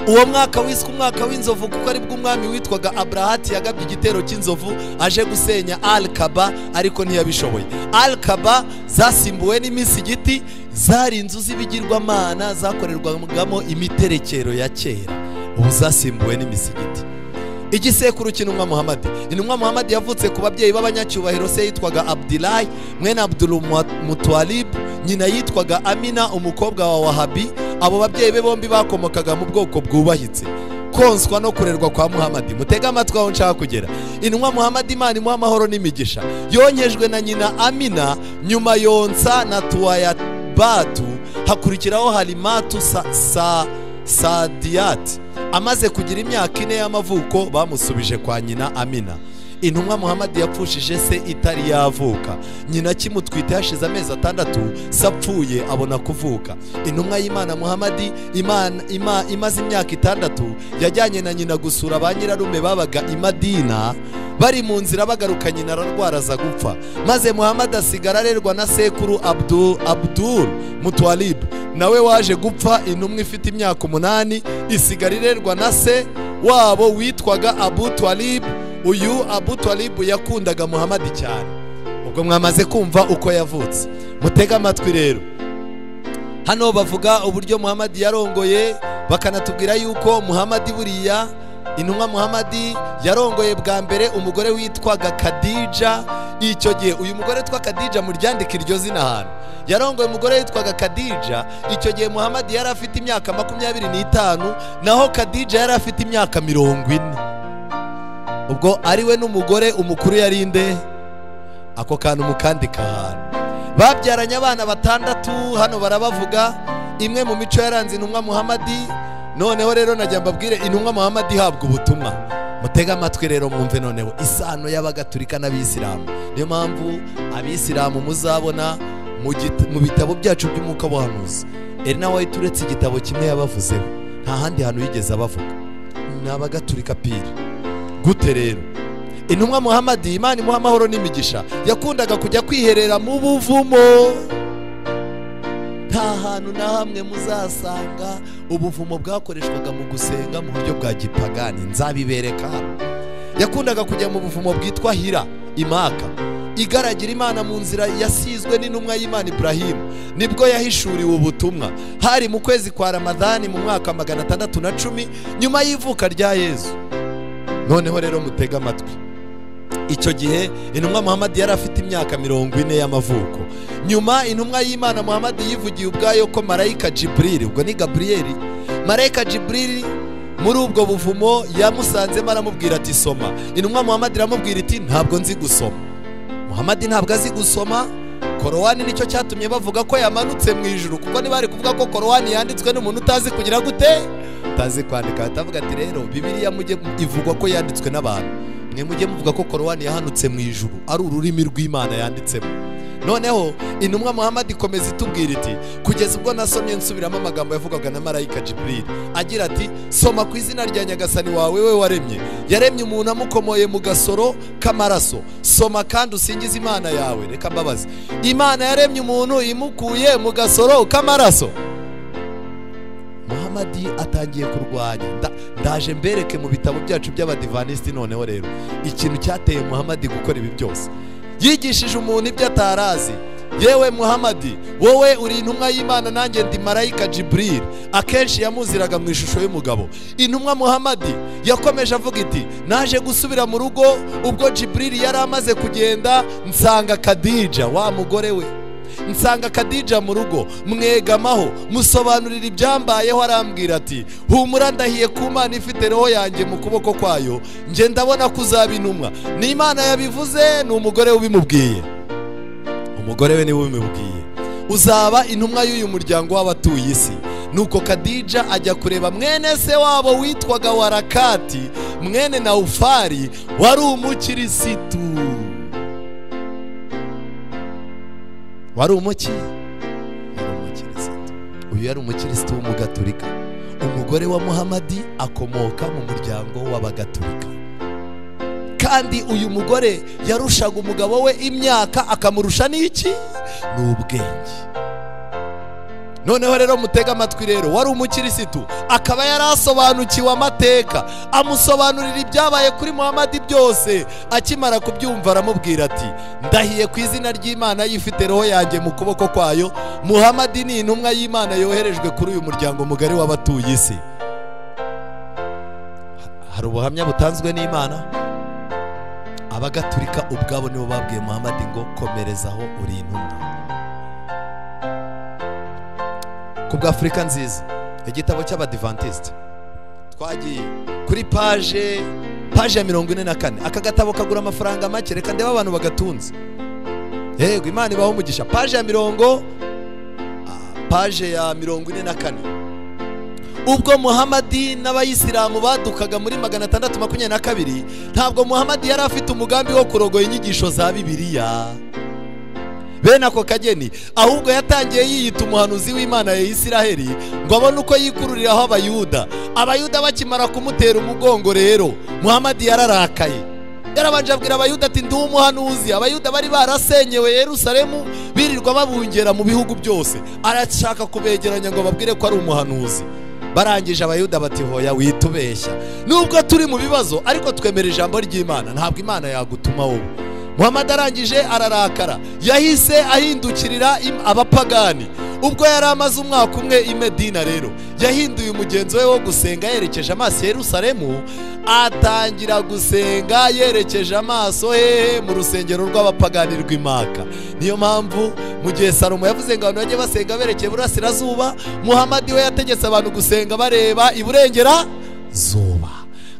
Uwo mwaka wiswe umwaka w'inzovu kuko ari bwo umwami witwaga Abrahati yagabye igitero cy'inzovu aje gusenya Al-Kaaba, ariko ntiyabishoboye. Al-Kaaba zasimbuwe n'imisigiti, zari inzu z'ibigirwamana zakorerwagamo imiterekero ya kera, ubu zasimbuwe n'imisigiti. Igisekuru cy'intumwa Muhammad. Intumwa Muhammad yavutse ku babyeyi b'abanyacyubahiro, se yitwaga Abdullah mwene Abdul Muttalib, nyina yitwaga Amina umukobwa wa Wahabi. Abo babyeyi be bombi bakomokaga mu bwoko bwubahitse. Konswa no kurerwa kwa Muhammad. Mutega amatwi aho nshaka kugera. Intumwa Muhammad Imana imuha amahoro n'imigisha, yonkejwe na nyina Amina, nyuma yonsa na Tuwayabatu, hakurikiraho Halimatu Sadiyat. Amaze kugira imyaka 4 y'amavuko bamusubije kwa nyina Amina. Intumwa Muhammad yapfushije se itari yavuka. Nyina kimutwite hashize amezi 6 sapfuye abona kuvuka. Intumwa y'Imana Muhammad imaze imyaka 6 yajyanye na nyina gusura ba nyirarume babaga i Madina. Bari mu nzira bagaruka nyina ararwara za gupfa, maze Muhammad asigara arerwa na sekuru Abdul Muttalib, nawe waje gupfa. Intumwa ifite imyaka 8 isigara irerwa na se wabo witwaga Abu Talib. Uyu Abu Talib yakundaga Muhammad cyane. Ubwo mwamaze kumva uko yavutse. Mutega amatwi rero. Hano bavuga uburyo Muhammad yarongoye, bakanatubwira yuko Muhammad buriya intumwa Muhammad yarongoye bwa mbere umugore witwaga Khadija. icyo gihe uyu mugore witwa Khadija muryandika iryo zina ahantu, yarongoye umugore witwaga Khadija. Icyo gihe Muhammad yari afite imyaka 25, naho Khadija yari afite imyaka 40. ubwo ari we n'umugore umukuru yarinde ako kantu mukandika ahantu. Babyaranye abana 6, hano barabavuga. Imwe mu mico yaranze intumwa Muhammad. Noneho rero najya mbabwire intumwa Muhammad ihabwa ubutumwa. Mutega amatwi rero mwumve noneho isano y'abagatulika n'abisilamu. Niyo mpamvu abisilamu muzabona mu bitabo byacu by'umwuka w'ubuhanuzi, Ellen White uretse igitabo kimwe yabavuzeho, nta handi hantu yigeze abavuga. Ni abagatulika pire. Gute rero? Intumwa Muhammad, Imana imuha amahoro n'imigisha, yakundaga kujya kwiherera mu buvumo. Nta hantu na hamwe muzasanga ubuvumo bwakoreshwaga mu gusenga mu buryo bwa gipagani. Nzabibereka. Yakundaga kujya mu buvumo bwitwa Hira, Imaka, igaragira Imana mu nzira yasizwe n'intumwa y'Imana Ibrahim. Nibwo yahishuriwe ubutumwa, hari mu kwezi kwa Ramadhani mu mwaka 610 nyuma y'ivuka rya Yesu. Noneho rero mutega amatwi, icyo gihe intumwa Muhammad yari afite imyaka 40 y'amavuko. Nyuma intumwa y'Imana Muhammad yivugiye ubwayo ko marayika Jibril, ubwo ni Gabriel, marayika Jibril muri ubwo buvumo yamusanzemo aramubwira ati soma. Intumwa Muhammad iramubwira iti ntabwo nzi gusoma. Muhammad ntabwo azi gusoma. Korowani nicyo cyatumye bavuga ko yamanutse mu ijuru, kuko ntibari kuvuga ko Korowani yanditswe n'umuntu utazi kugira gute, utazi kwandika. Batavuga ati rero Bibiliya mujye ivugwa ko yanditswe n'abantu, mwe mujye muvuga ko Korowani yahanutse mu ijuru, ari ururimi rw'Imana yanditsemo. Noneho intumwa Muhammad ikomeza itubwira iti kugeza ubwo nasomye nsubiramo amagambo yavugaga na marayika Jibril agira ati soma ku izina rya Nyagasani wawe we waremye, yaremye umuntu amukomoye mu gasoro k'amaraso. Soma kandi usingize Imana yawe. Reka mbabaze, Imana yaremye umuntu imukuye mu gasoro k'amaraso? Muhammad atangiye kurwanya. Ndaje mbereke mu bitabo byacu by'abadivantisti. Noneho rero ikintu cyateye Muhammad gukora ibi byose, yigishije umuntu ibyo atarazi. Yewe Muhammad, wowe uri intumwa y'Imana, nanjye ndi marayika Jibril. Akenshi yamuziraga mu ishusho y'umugabo. Intumwa Muhammad yakomeje avuga iti naje gusubira mu rugo, ubwo Jibril yari amaze kugenda, nsanga Khadija wa mugore we, nsanga Khadija mu rugo, mwegamaho musobanurira ibyambayeho. Arambwira ati humura, ndahiye ku Mana ifite roho yanjye mu kuboko kwayo, nje ndabona kuzaba intumwa. Ni Imana yabivuze, ni umugore ubimubwiye. Umugore we niwe ubimubwiye, uzaba intumwa y'uyu muryango w'abatuye isi. Nuko Khadija ajya kureba mwene se wabo witwaga Warakati mwene Naufari, wari umukirisitu. Wari umukirisitu. Uyu yari umukirisitu w'umugatulika. Umugore wa Muhammad akomoka mu muryango w'abagatulika, kandi uyu mugore yarushaga umugabo we imyaka, akamurusha n'iki? N'ubwenge. Noneho rero mutega amatwi rero, wari umukirisitu, akaba yarasobanukiwe amateka, amusobanurira ibyabaye kuri Muhammad byose. Akimara kubyumva aramubwira ati ndahiye ku izina ry'Imana yifite roho yanjye mu kuboko kwayo, Muhammad ni intumwa y'Imana yoherejwe kuri uyu muryango mugari w'abatuye isi. Hari ubuhamya butanzwe n'Imana. Abagatulika ubwabo nibo babwiye Muhammad ngo komerezaho uri intumwa. Kubwa Afrika nziza, igitabo cy'abadivantisti, twagiye kuri page ya 44. Aka gatabo kagura amafaranga make, reka ndeba abantu bagatunze. Yego Imana ibaho umugisha. Page ya 44. Ubwo Muhammad n'abayisilamu badukaga muri 622, ntabwo Muhammad yari afite umugambi wo kurogoya inyigisho za Bibiliya bene ako kageni, ahubwo yatangiye yiyita umuhanuzi w'Imana ya Isiraheli ngo abone uko yikururiraho Abayuda. Abayuda bakimara kumutera umugongo rero, Muhammad yararakaye. Yarabanje abwira Abayuda ati ndi umuhanuzi. Abayuda bari barasenyewe Yerusalemu, birirwa babungera mu bihugu byose. Arashaka kubegeranya ngo babwire ko ari umuhanuzi. Barangije Abayuda bati hoya witubeshya, nubwo turi mu bibazo ariko twemera ijambo ry'Imana, ntabwo Imana yagutuma wowe. Muhammad arangije ararakara, yahise ahindukirira abapagani. ubwo yari amaze umwaka umwe i Medina rero yahinduye umugenzo we wo gusenga yerekeje amaso Yerusalemu, atangira gusenga yerekeje amaso he mu rusengero rw'abapagani rw'Imaka. Niyo mpamvu mu gihe Salomo yavuze ngo abantu bajye basenga berekeye burasirazuba, Muhamadi we yategetse abantu gusenga bareba iburengerazuba.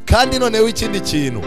Kandi noneho ikindi kintu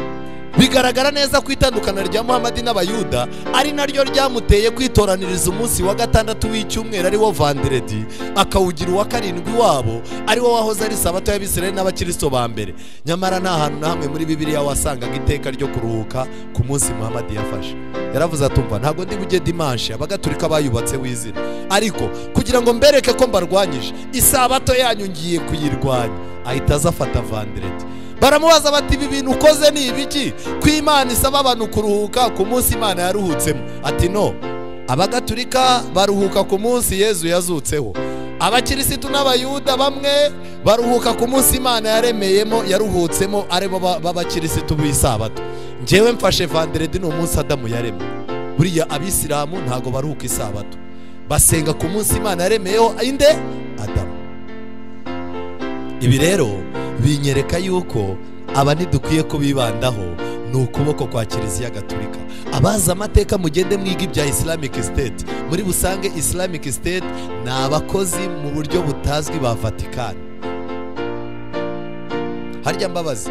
bigaragara neza ku itandukana rya Muhamadi n'Abayuda ari naryo ryamuteye kwitoraniriza umunsi wa gatandatu w'icyumweru ari wo Vanderedi, akawugira uwa karindwi wabo ari wo wahoze ari sabato y'Abisirayeli n'Abakristo ba mbere. Nyamara nta hantu na hamwe muri Bibiliya wasangaga iteka ryo kuruhuka ku munsi Muhamadi yafashe. Yaravuze atumva ntabwo ndi bujye dimanche abagatulika bayubatse w'izina, ariko kugira ngo mbereke ko mbarwanyije isabato yanyu ngiye kuyirwanya, ahita azafata Vanderedi. Baramubaza bati ibi bintu ukoze ni ibiki ko Imana isaba abantu kuruhuka ku munsi Imana yaruhutsemo? Ati no, abagatulika baruhuka ku munsi Yezu yazutseho, abakirisitu n'Abayuda bamwe baruhuka ku munsi Imana yaremeyemo yaruhutsemo aribo b'abakirisitu b'isabato. Njyewe mfashe Vanderedi ni umunsi Adamu yaremye. Buriya Abisilamu ntago baruhuka isabato, basenga ku munsi Imana yaremeyeho inde Adamu. Ibi rero binyereka yuko aba ntidukwiye kubibandaho ni ukuboko kwa Kiliziya Gatulika. Abazi amateka mugende mwiga ibya Islamic State, muri busange Islamic State ni abakozi mu buryo butazwi ba Vatican. Harya mbabazi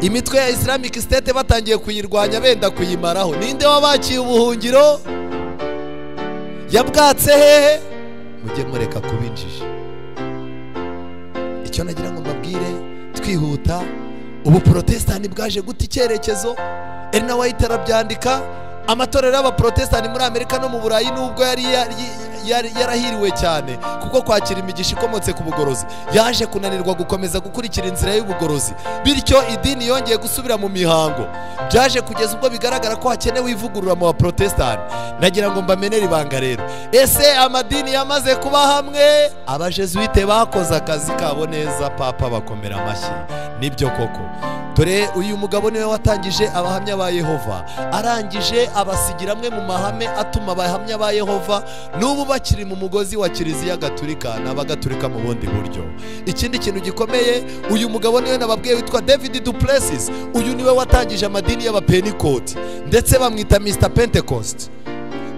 imitwe ya Islamic State batangiye kuyirwanya benda kuyimaraho, ninde wabakiye ubuhungiro? Yabwatse hehe? Mujye mureka kubinjije. Icyo nagira ngo mbabwire twihuta, ubu Protestani bwaje guta icyerekezo. Elena White arabyandika, amatorero y'Abaprotestani muri Amerika no mu Burayi nubwo yari yarahiriwe cyane kuko kwakira imigisha ikomotse ku bugorozi, yaje kunanirwa gukomeza gukurikira inzira y'ubugorozi, bityo idini yongeye gusubira mu mihango. Byaje kugeza ubwo bigaragara ko hakenewe ivugurura mu Baprotestani. Nagira ngo mbamenere ibanga rero, ese amadini yamaze kuba hamwe? Abajesuite bakoze akazi kabo neza, papa bakomera amashyi. Nibyo koko, dore uyu mugabo niwe watangije abahamya ba Yehova, arangije abasigira amwe mu mahame atuma abahamya ba Yehova n'ubu bakiri mu mugozi wa Kiliziya Gatulika n'abagatulika mu bundi buryo. Ikindi kintu gikomeye, uyu mugabo niwe nababwiye witwa David Du Plessis. Uyu niwe watangije amadini y'Abapentecote ndetse bamwita Mr Pentecost.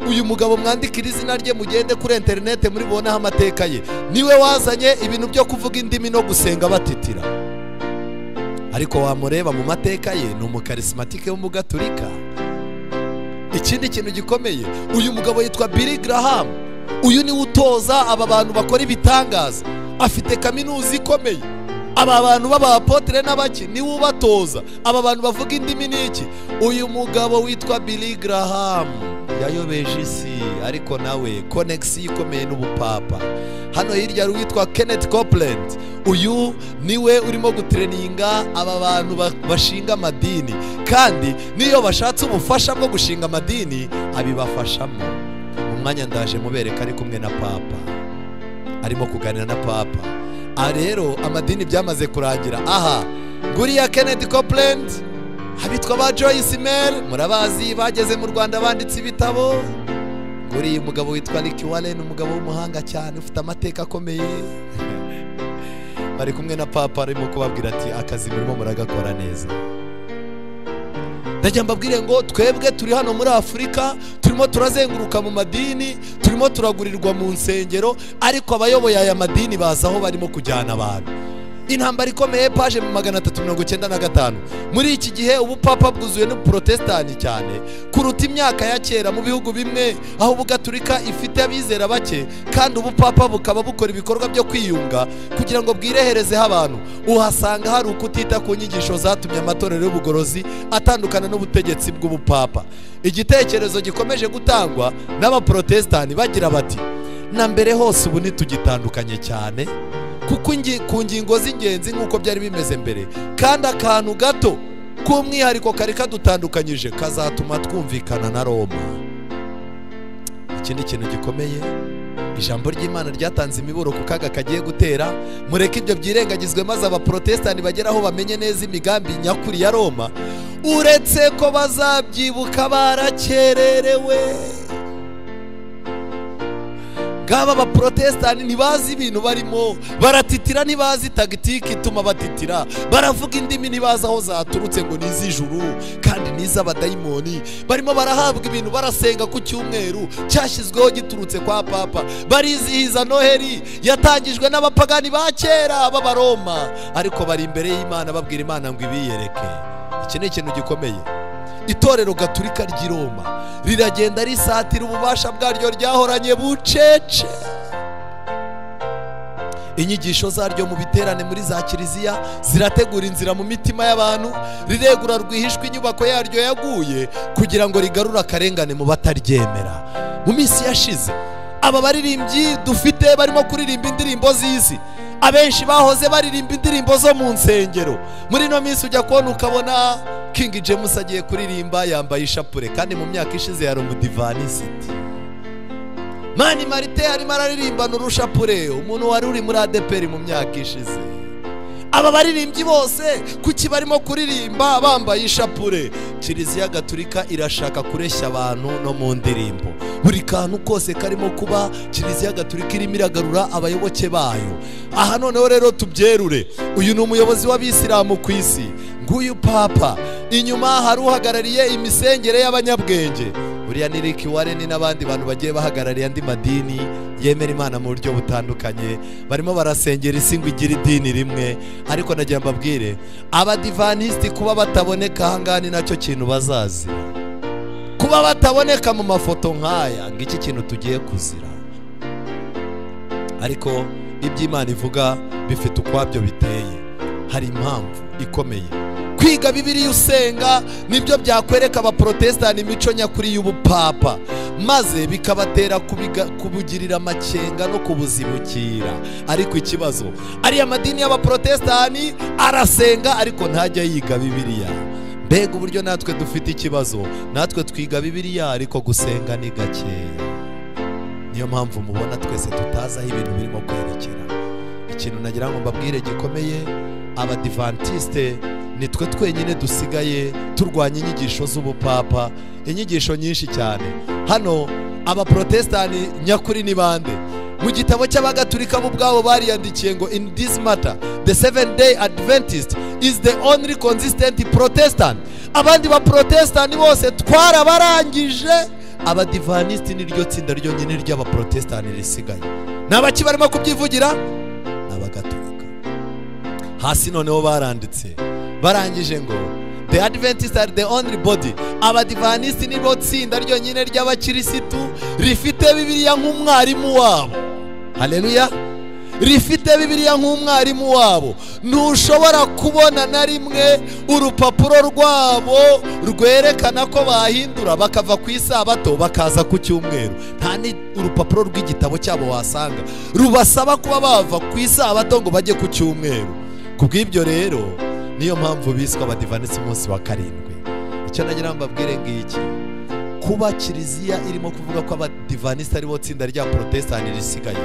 Uyu mugabo mwandikira izina rye mugende kuri internet muri bonaho amateka ye. Niwe wazanye ibintu byo kuvuga indimi no gusenga batitira, ariko wamureba mu mateka ye ni umukarismatike w'umugatulika. Ikindi kintu gikomeye, uyu mugabo yitwa Billy Graham. Uyu ni utoza aba bantu bakora ibitangaza, afite kaminuza ikomeye. Aba bantu b'abapotre n'abaki ni ubatoza, aba bantu bavuga indimi n'iki. Uyu mugabo witwa Billy Graham yayobeje isi, ariko nawe connection ikomeye n'ubupapa. Hano hirya witwa Kenneth Copeland, uyu niwe urimo gutreninga aba bantu bashinga amadini, kandi niyo bashatse ubufasha bwo gushinga amadini abibafashamo. Mu mwanya ndaje mubereka ari kumwe na papa, arimo kuganira na papa. Rero amadini byamaze kurangira. Aha nguriya Kenneth Copeland, habitwa ba Joyce Meyer, murabazi bageze mu Rwanda banditse ibitabo. Nguriya umugabo witwa Rick Warren, umugabo w'umuhanga cyane ufite amateka akomeye. Bari kumwe na papa arimo kubabwira ati akazi murimo muragakora neza. Ndajya mbabwire ngo twebwe turi hano muri Afurika, turimo turazenguruka mu madini, turimo turagurirwa mu nsengero, ariko abayoboye aya madini baza aho barimo kujyana abantu. Intambara ikomeye paje mu 395. Muri iki gihe ubupapa bwuzuye n'Uprotestani cyane kuruta imyaka ya kera mu bihugu bimwe, aho ubugatulika ifite abizera bake kandi ubupapa bukaba bukora ibikorwa byo kwiyunga kugira ngo bwireherezeho abantu. Uhasanga hari ukutita ku nyigisho zatumye amatorero y'ubugorozi atandukana n'ubutegetsi bw'ubupapa. Igitekerezo gikomeje gutangwa n'Abaprotestani bagira bati, na mbere hose ubu ntitugitandukanye cyane kuko ku ngingo z'ingenzi nk'uko byari bimeze mbere, kandi akantu gato k'umwihariko kari kadutandukanyije kazatuma twumvikana na Roma. Ikindi kintu gikomeye, ijambo ry'Imana ryatanze imiburo ku kaga kagiye gutera. Mureke ibyo byirengagizwe maze Abaprotestani bageraho bamenye neza imigambi nyakuri ya Roma, uretse ko bazabyibuka barakererewe. ngaba abaprotestani ntibazi ibintu barimo, baratitira ntibazi tagitiki ituma batitira, baravuga indimi ntibazi aho zaturutse ngo ni iz'ijuru kandi ni iz'abadayimoni, barimo barahabwa ibintu barasenga ku cyumweru cyashyizweho giturutse kwa papa, barizihiza noheri yatangijwe n'abapagani ba kera b'abaroma, ariko bari imbere y'Imana babwira Imana ngo ibiyereke. Iki ni ikintu gikomeye. Itorero Gatulika ry'i Roma riragenda risatira ububasha bwaryo ryahoranye bucece. Inyigisho zaryo mu biterane muri za kiliziya zirategura inzira mu mitima y'abantu, riregura rwihishwa inyubako yaryo yaguye kugira ngo rigarure akarengane mu bataryemera. Mu minsi yashize aba baririmbyi dufite barimo kuririmba indirimbo z'isi, abenshi bahoze baririmba indirimbo zo mu nsengero. Muri no minsi ujya kubona ukabona King James agiye kuririmba yambaye ishapure, kandi mu myaka ishize yari umudivanisiti. Mani Marite arimo araririmba n'urushapure, umuntu wari uri muri ADPR mu myaka ishize. Aba baririmbyi bose kuki barimo kuririmba bambaye ishapure? Kiliziya Gatulika irashaka kureshya abantu no mu ndirimbo. Buri kantu kose karimo kuba Kiliziya Gatulika irimo iragarura abayoboke bayo. Aha noneho rero tubyerure, uyu ni umuyobozi w'abisilamu ku isi, nguyu papa. Inyuma hari uhagarariye imisengere y'abanyabwenge, uriya ni Rick Warren n'abandi bantu bagiye bahagarariye andi madini yemera Imana mu buryo butandukanye, barimo barasengera isi ngo igire idini rimwe. Ariko nagira mbabwire, abadivantisiti kuba bataboneka ahangani nacyo kintu bazazira, kuba bataboneka mu mafoto nk'aya ngo iki kintu tugiye kuzira. Ariko iby'Imana ivuga bifite ukwabyo biteye, hari impamvu ikomeye. Kwiga Bibiliya usenga nibyo byakwereka abaprotestani imico nyakuri y'ubupapa, maze bikabatera kubugirira amakenga no kubuzibukira. Ariko ikibazo ari amadini y'abaprotestani arasenga ariko ntajya yiga Bibiliya. Mbega uburyo natwe dufite ikibazo, natwe twiga Bibiliya ariko gusenga ni gakeya. Niyo mpamvu mubona twese tutazi aho ibintu birimo kwerekera. Ikintu nagira ngo mbabwire gikomeye, abadivantiste nitwe twenyine dusigaye turwanya inyigisho z'ubupapa, inyigisho nyinshi cyane. Hano abaprotestani nyakuri ni bande? Mu gitabo cy'abagatulika bo ubwabo bariyandikiye ngo in this matter the Seventh Day Adventist is the only consistent Protestant. Abandi ba protestani bose twarabarangije, abadivaniste niryo tsinda ryonyine ry'abaprotestani risigaye. Nabaki barimo kubyivugira? Abagatulika. Hasi noneho baranditse barangije ngo the Adventists are the only body. Abadivaniste nibo tsinda ryonyine ry'abakirisitu rifite Bibiliya nk'umwarimu wabo. Haleluya. Rifite Bibiliya nk'umwarimu wabo. Ntushobora kubona na rimwe urupapuro rwabo rwerekana ko bahindura bakava ku isabato bakaza ku cyumweru. Nta ni urupapuro rw'igitabo cyabo wasanga rubasaba kuba bava ku isabato ngo bajye ku cyumweru. Kubw'ibyo rero niyo mpamvu biswa abadivanisi umunsi wa karindwi. Icyo nagira mbabwire ngiki, kuba kiliziya irimo kuvuga ko abadivanisi ari bo tsinda rya protestani risigaye,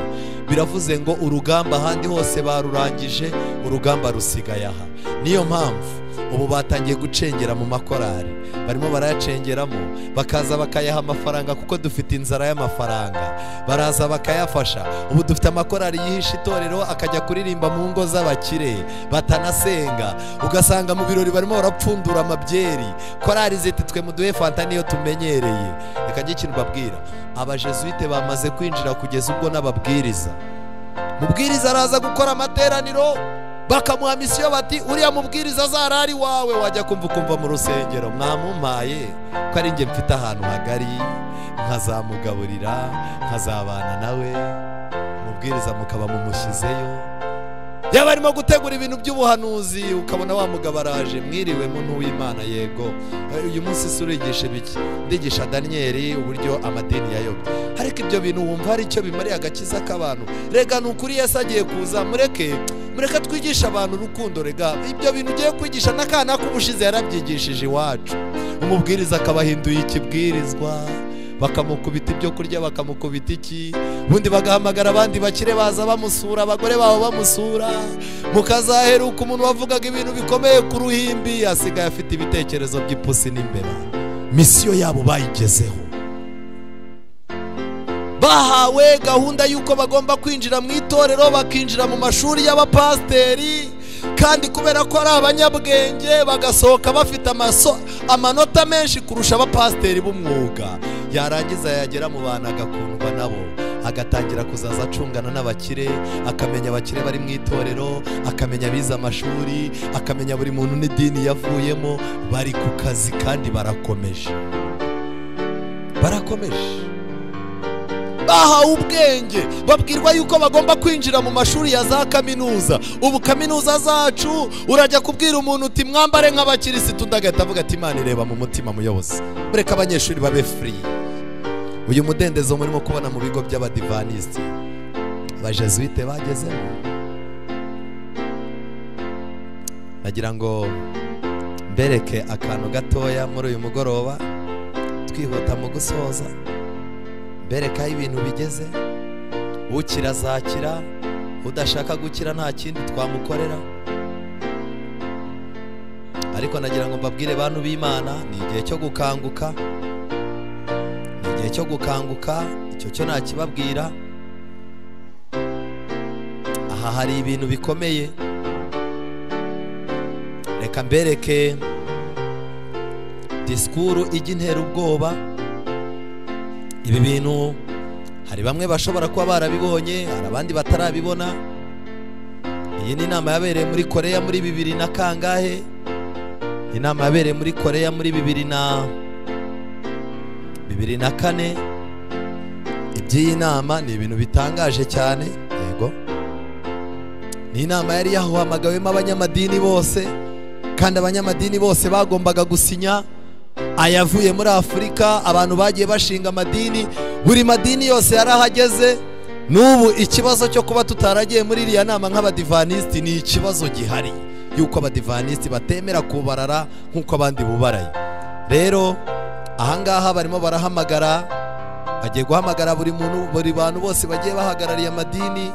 biravuze ngo urugamba ahandi hose barurangije, urugamba rusigaye aha. Niyo mpamvu ubu batangiye gucengera mu makorari, barimo barayacengeramo, bakaza bakayaha amafaranga kuko dufite inzara y'amafaranga, baraza bakayafasha. Ubu dufite amakorari yihisha itorero akajya kuririmba mu ngo z'abakire batanasenga, ugasanga mu birori barimo barapfundura amabyeri. Korari ziti twe muduhe fanta niyo tumenyereye. Reka njye ikintu babwira, abajesuite bamaze kwinjira kugeza ubwo n'ababwiriza, mubwiriza araza gukora amateraniro bakamuha misiyo bati uriya mubwiriza azarari wawe, wajya kumva mu rusengero mwamumpaye ko ari njye mfite ahantu hagari nkazamugaburira nkazabana nawe, mubwiriza mukaba mumushyizeyo. Yaba arimo gutegura ibintu by'ubuhanuzi ukabona wa mugabo araje, mwiriwe muntu w'Imana, yego uyu munsi surigisha biki? Ndigisha Daniel uburyo amadini yayobye. Ariko ibyo bintu wumva ari cyo bimariye agakiza k'abantu? Rega nukuri Yesu agiye kuza, mureke twigisha abantu urukundo. Rega ibyo bintu ugiye kwigisha n'akana k'ubushize yarabyigishije iwacu. Umubwiriza akabahinduye ikibwirizwa, bakamukubita ibyo kurya, bakamukubita iki, ubundi bagahamagara abandi bakire baza bamusura, abagore babo bamusura, mukazaheruka umuntu wavugaga ibintu bikomeye ku ruhimbi asigaye afite ibitekerezo by'ipusi n'imbeba. Misiyo yabo bayigezeho. bahawe gahunda y'uko bagomba kwinjira mu itorero, bakinjira mu mashuri y'abapasiteri, kandi kubera ko ari abanyabwenge bagasohoka bafite amanota menshi kurusha abapasiteri b'umwuga, yarangiza yagera mu bantu agakundwa nabo, agatangira kuzaza acungana n'abakire, akamenya abakire bari mu itorero, akamenya abize amashuri, akamenya buri muntu n'idini yavuyemo, bari ku kazi kandi barakomeje. Bahawe ubwenge, babwirwa yuko bagomba kwinjira mu mashuri ya za kaminuza. Ubu kaminuza zacu urajya kubwira umuntu uti mwambare nk'abakirisitu, ndagahita avuga ati Imana ireba mu mutima muyobozi, mureka abanyeshuri babe free. Uyu mudendezo murimo kubona mu bigo by'abadivaniste, abajesuite bagezemo. Nagira ngo mbereke akantu gatoya muri uyu mugoroba, twihuta mu gusoza, mbereka ibintu bigeze. Ukira azakira, udashaka gukira nta kindi twamukorera. Ariko nagira ngo mbabwire bantu b'Imana, ni igihe cyo gukanguka, icyo cyo nakibabwira. Aha hari ibintu bikomeye, reka mbereke disikuru ijya intera ubwoba. Ibi bintu hari bamwe bashobora kuba barabibonye, hari abandi batarabibona. Iyi ni inama yabereye muri Korea muri 2000 na kangahe, inama yabereye muri Korea muri 2004. Iby'iyi nama ni ibintu bitangaje cyane. Yego, ni inama yari yahamagawemo abanyamadini bose, kandi abanyamadini bose bagombaga gusinya. Ayavuye muri Afurika, abantu bagiye bashinga amadini, buri madini yose yarahageze. N'ubu ikibazo cyo kuba tutaragiye muri iriya nama nk'abadivaniste ni ikibazo gihari, yuko abadivaniste batemera kubarara nk'uko abandi bubaraye. Rero ahangaha barimo barahamagara, bagiye guhamagara buri bantu bose bagiye bahagarariye amadini,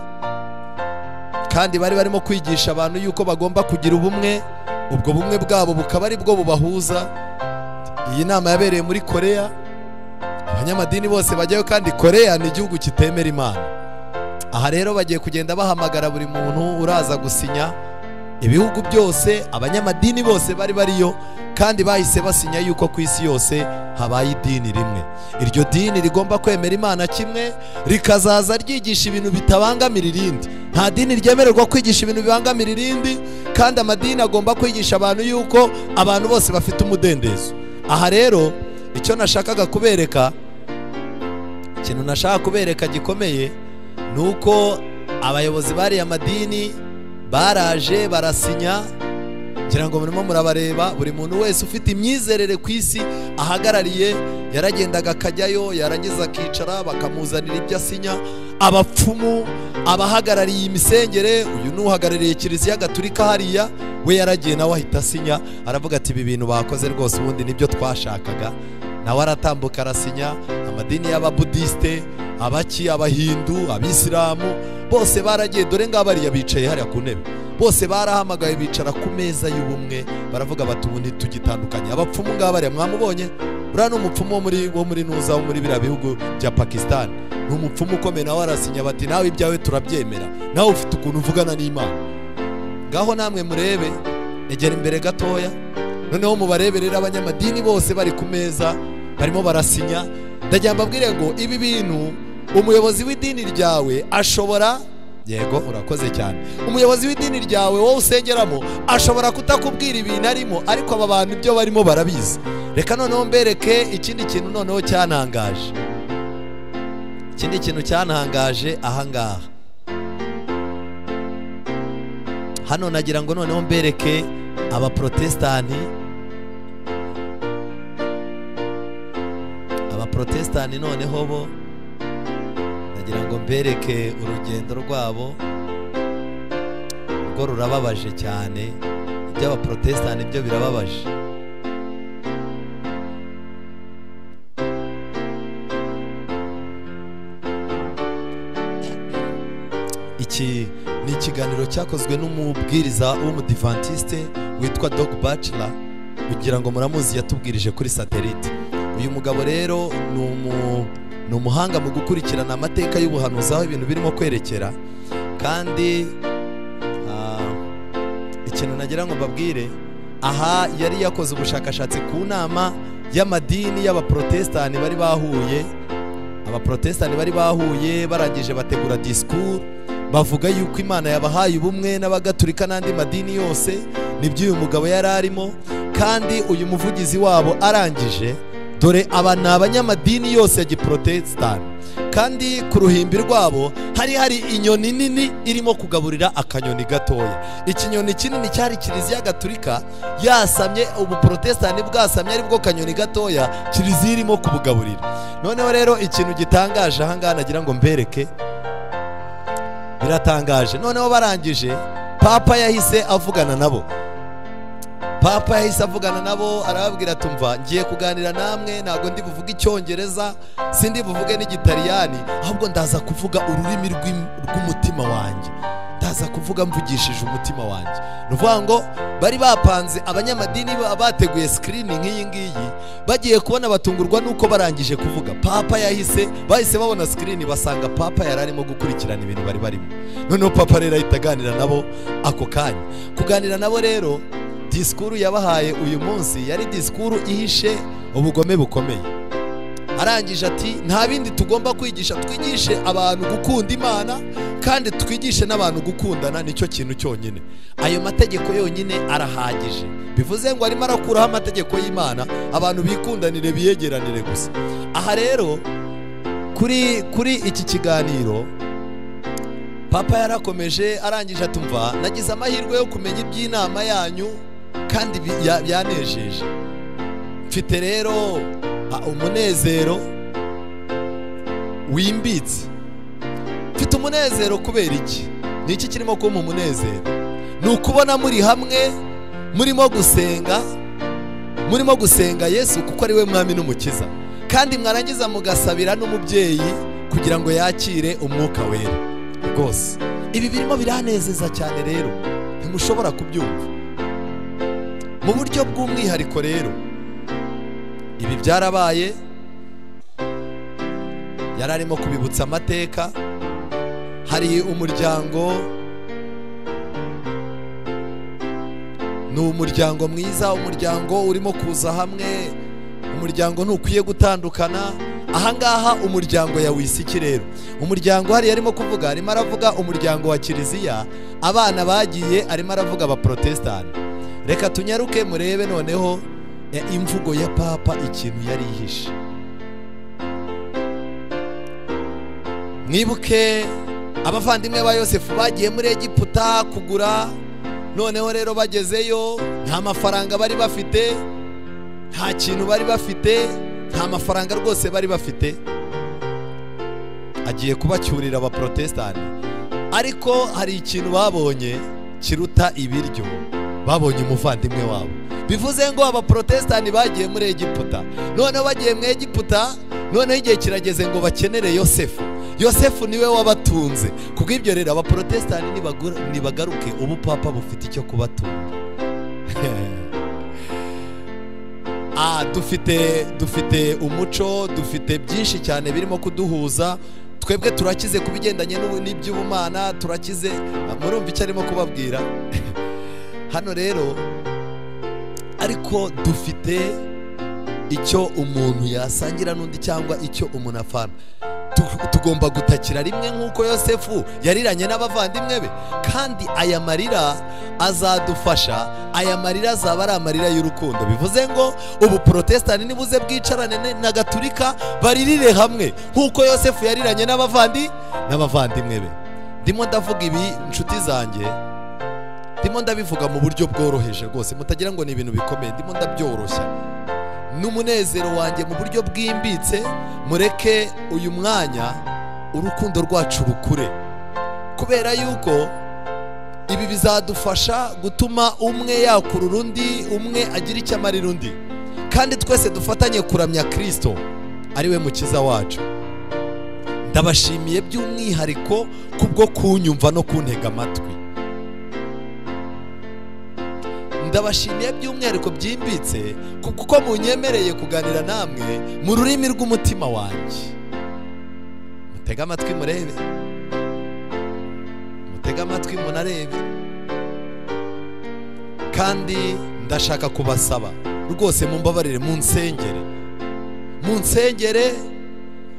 kandi barimo kwigisha abantu yuko bagomba kugira ubumwe. Ubwo bumwe bwabo bukaba ari bwo bubahuza. Iyi nama yabereye muri Korea, abanyamadini bose bajyayo, kandi Korea ni igihugu kitemera Imana. Aha rero bagiye kugenda bahamagara buri muntu uraza gusinya. Ibihugu byose, abanyamadini bose bariyo, kandi bahise basinya yuko ku isi yose habaye idini rimwe. Iryo dini rigomba kwemera Imana kimwe, rikazaza ryigisha ibintu bitabangamira irindi. Nta dini ryemererwa kwigisha ibintu bibangamira irindi, kandi amadini agomba kwigisha abantu yuko abantu bose bafite umudendezo. Aha rero icyo nashakaga kubereka, ikintu nashaka kubereka gikomeye, nuko abayobozi bari amadini baraje barasinya. Ngira ngo murimo murabareba, buri muntu wese ufite imyizerere ku isi ahagarariye yaragendaga akajyayo, yarangiza akicara bakamuzanira ibyo asinya. Abapfumu, abahagarariye imisengere, uyu n'uhagarariye Kiliziya Gatolika hariya, we yaragiye nawe ahita asinya, aravuga ati ibi bintu bakoze rwose ubundi nibyo twashakaga. Nawe aratambuka arasinya. Amadini y'ababudiste, abahindu, abisilamu, bose baragiye. Dore ngabariya bicaye hariya ku ntebe, bose barahamagaye bicara ku meza y'ubumwe, baravuga bati ubu ntitugitandukanye. Abapfumu ngabariya mwamubonye, uriya ni umupfumu wo muri Nuza, wo muri biriya bihugu bya Pakistan. Ni umupfumu ukomeye, nawe arasinya bati nawe ibyawe turabyemera, nawe ufite ukuntu uvugana n'Imana. Ngaho namwe murebe, egera imbere gatoya, noneho mubareberera abanyamadini bose bari ku meza barimo barasinya. Ndagira mbabwire ngo ibi bintu umuyobozi w'idini ryawe ashobora, yego urakoze cyane, umuyobozi w'idini ryawe wowe usengeramo ashobora kutakubwira ibintu arimo, ariko aba bantu ibyo barimo barabizi. Reka noneho mbereke ikindi kintu noneho cyantangaje. Ikindi kintu cyantangaje ahangaha, hano nagira ngo noneho mbereke abaprotestani. Abaprotestani noneho bo nagira ngo mbereke urugendo rwabo, rwo rurababaje cyane. Iby'abaprotestani byo birababaje. Iki ni ikiganiro cyakozwe n'umubwiriza w'umudivantiste witwa Doug Batchelor, kugira ngo muramuzi, yatubwirije kuri satellite. Uyu mugabo rero ni umuhanga mu gukurikirana amateka y'ubuhanuzi aho ibintu birimo kwerekera. Kandi ikintu nagira ngo mbabwire, aha yari yakoze ubushakashatsi ku nama y'amadini y'abaprotestani bari bahuye. Abaprotestani bari bahuye barangije bategura disikuru, bavuga yuko Imana yabahaye ubumwe n'abagatulika n'andi madini yose. Nibyo uyu mugabo yari arimo. Kandi uyu muvugizi wabo arangije, dore aba ni abanyamadini yose ya giprotestani, kandi ku ruhimbi rwabo hari inyoni nini irimo kugaburira akanyoni gatoya. Ikinyoni kinini cyari Kiliziya Gatulika yasamye, ubuprotestani bwasamye aribwo kanyoni gatoya Kiliziya irimo kubugaburira. Noneho rero ikintu gitangaje ahangaha nagira ngo mbereke, biratangaje. Noneho barangije, Papa yahise avugana nabo. Papa yahise avugana nabo arababwira tumva, ngiye kuganira namwe, ntabwo ndi buvuge Icyongereza, sindi buvuge n'Igitaliyani, ahubwo ndaza kuvuga ururimi rw'umutima wanjye, ndaza kuvuga mvugishije umutima wanjye. Nuvuga ngo bari bapanze abanyamadini bateguye screening nk'iyi ngiyi, bagiye kubona batungurwa nuko barangije kuvuga Papa bahise babona screen, basanga Papa yari arimo gukurikirana ibintu bari barimo. Noneho Papa rero ahita aganira nabo ako kanya. Kuganira nabo rero, disikuru yabahaye uyu munsi yari disikuru ihishe ubugome bukomeye. Arangije ati, nta bindi tugomba kwigisha, twigishe abantu gukunda Imana kandi twigishe n'abantu gukundana, nicyo kintu cyonyine. Ayo mategeko yonyine arahagije. Bivuze ngo arimo arakuraho amategeko y'Imana, abantu bikundanire biyegeranire gusa. Aha rero kuri iki kiganiro Papa yarakomeje, arangije atumva, nagize amahirwe yo kumenya iby'inama yanyu kandi byanejeje. Mfite rero umunezero wimbitse. Mfite umunezero kubera iki? Ni iki kirimo kumpa umunezero? Ni ukubona muri hamwe, murimo gusenga Yesu kuko ari we mwami n'umukiza, kandi mwarangiza mugasabira n'umubyeyi kugira ngo yakire umwuka wera. Rwose ibi birimo biranezeza cyane, rero ntimushobora kubyumva mu buryo bw'umwihariko. Rero ibi byarabaye, yari arimo kubibutsa amateka. Hari umuryango, ni umuryango mwiza, umuryango urimo kuza hamwe, umuryango ntukwiye gutandukana. Ahangaha umuryango yawise iki rero? Umuryango hari arimo kuvuga, arimo aravuga umuryango wa Kiliziya, abana bagiye, arimo aravuga abaprotestani. Reka tunyaruke murebe noneho imvugo ya Papa ikintu yari ihishe. Mwibuke abavandimwe ba Yosefu bagiye muri Egiputa kugura. Noneho rero bagezeyo, nta mafaranga bari bafite, nta kintu bari bafite, nta mafaranga rwose bari bafite. Agiye kubacyurira abaprotestani, ariko hari ikintu babonye kiruta ibiryo. Babonye umuvandimwe wabo. Bivuze ngo abaprotestani bagiye muri Egiputa, noneho bagiye mu Egiputa, noneho igihe kirageze ngo bakenere Yosefu. Yosefu niwe wabatunze. Kubw'ibyo rero abaprotestani nibagaruke, ubu Papa bufite icyo kubatunga. Dufite umuco, dufite byinshi cyane birimo kuduhuza. Twebwe turakize kubigendanye n'iby'ubumana, turakize. Murumva icyo arimo kubabwira hano rero. Ariko dufite icyo umuntu yasangira n'undi, cyangwa icyo umuntu afana. Tugomba gutakira rimwe nk'uko Yosefu yariranye n'abavandimwe be. Kandi aya marira azadufasha, aya marira azaba ari amarira y'urukundo. Bivuze ngo ubu protestani nibuze bwicarane na Gatulika baririre hamwe nk'uko Yosefu yariranye n'abavandimwe be. Ndimo ndavuga ibi inshuti zanjye, ndimo ndabivuga mu buryo bworoheje rwose, mutagira ngo ni ibintu bikomeye. Ndimo ndabyoroshya n'umunezero wanjye mu buryo bwimbitse. Mureke uyu mwanya urukundo rwacu rukure, kubera yuko ibi bizadufasha gutuma umwe yakurura undi, umwe agira icyo amarira undi, kandi twese dufatanye kuramya Kristo ari we mukiza wacu. Ndabashimiye by'umwihariko kubwo kunyumva no kuntega amatwi. Ndabashimiye by'umwihariko byimbitse kuko munyemereye kuganira namwe mu rurimi rw'umutima wanjye. mutega amatwi murebe, mutega amatwi munarebe. Kandi ndashaka kubasaba rwose mumbabarire, munsengere.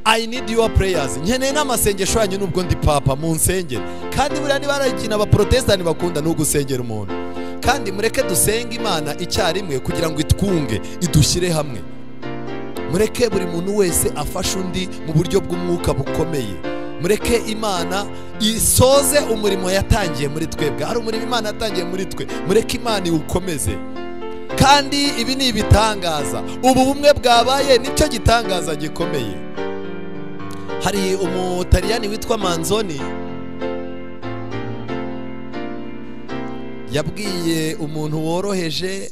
I need your prayers. Nkeneye n'amasengesho yanyu nubwo ndi papa, munsengere. Kandi buriya niba ari ikintu abaprotestani bakunda ni ugusengera umuntu. Kandi mureke dusenge Imana icyarimwe kugira ngo itwunge, idushyire hamwe. Mureke buri muntu wese afashe undi mu buryo bw'umwuka bukomeye. Mureke Imana isoze umurimo yatangiye muri twebwe. Hari umurimo Imana yatangiye muri twe, mureke Imana iwukomeze. Kandi ibi ni ibitangaza. Ubu bumwe bwabaye nicyo gitangaza gikomeye. Hari umutaliyani witwa Manzoni yabwiye umuntu woroheje,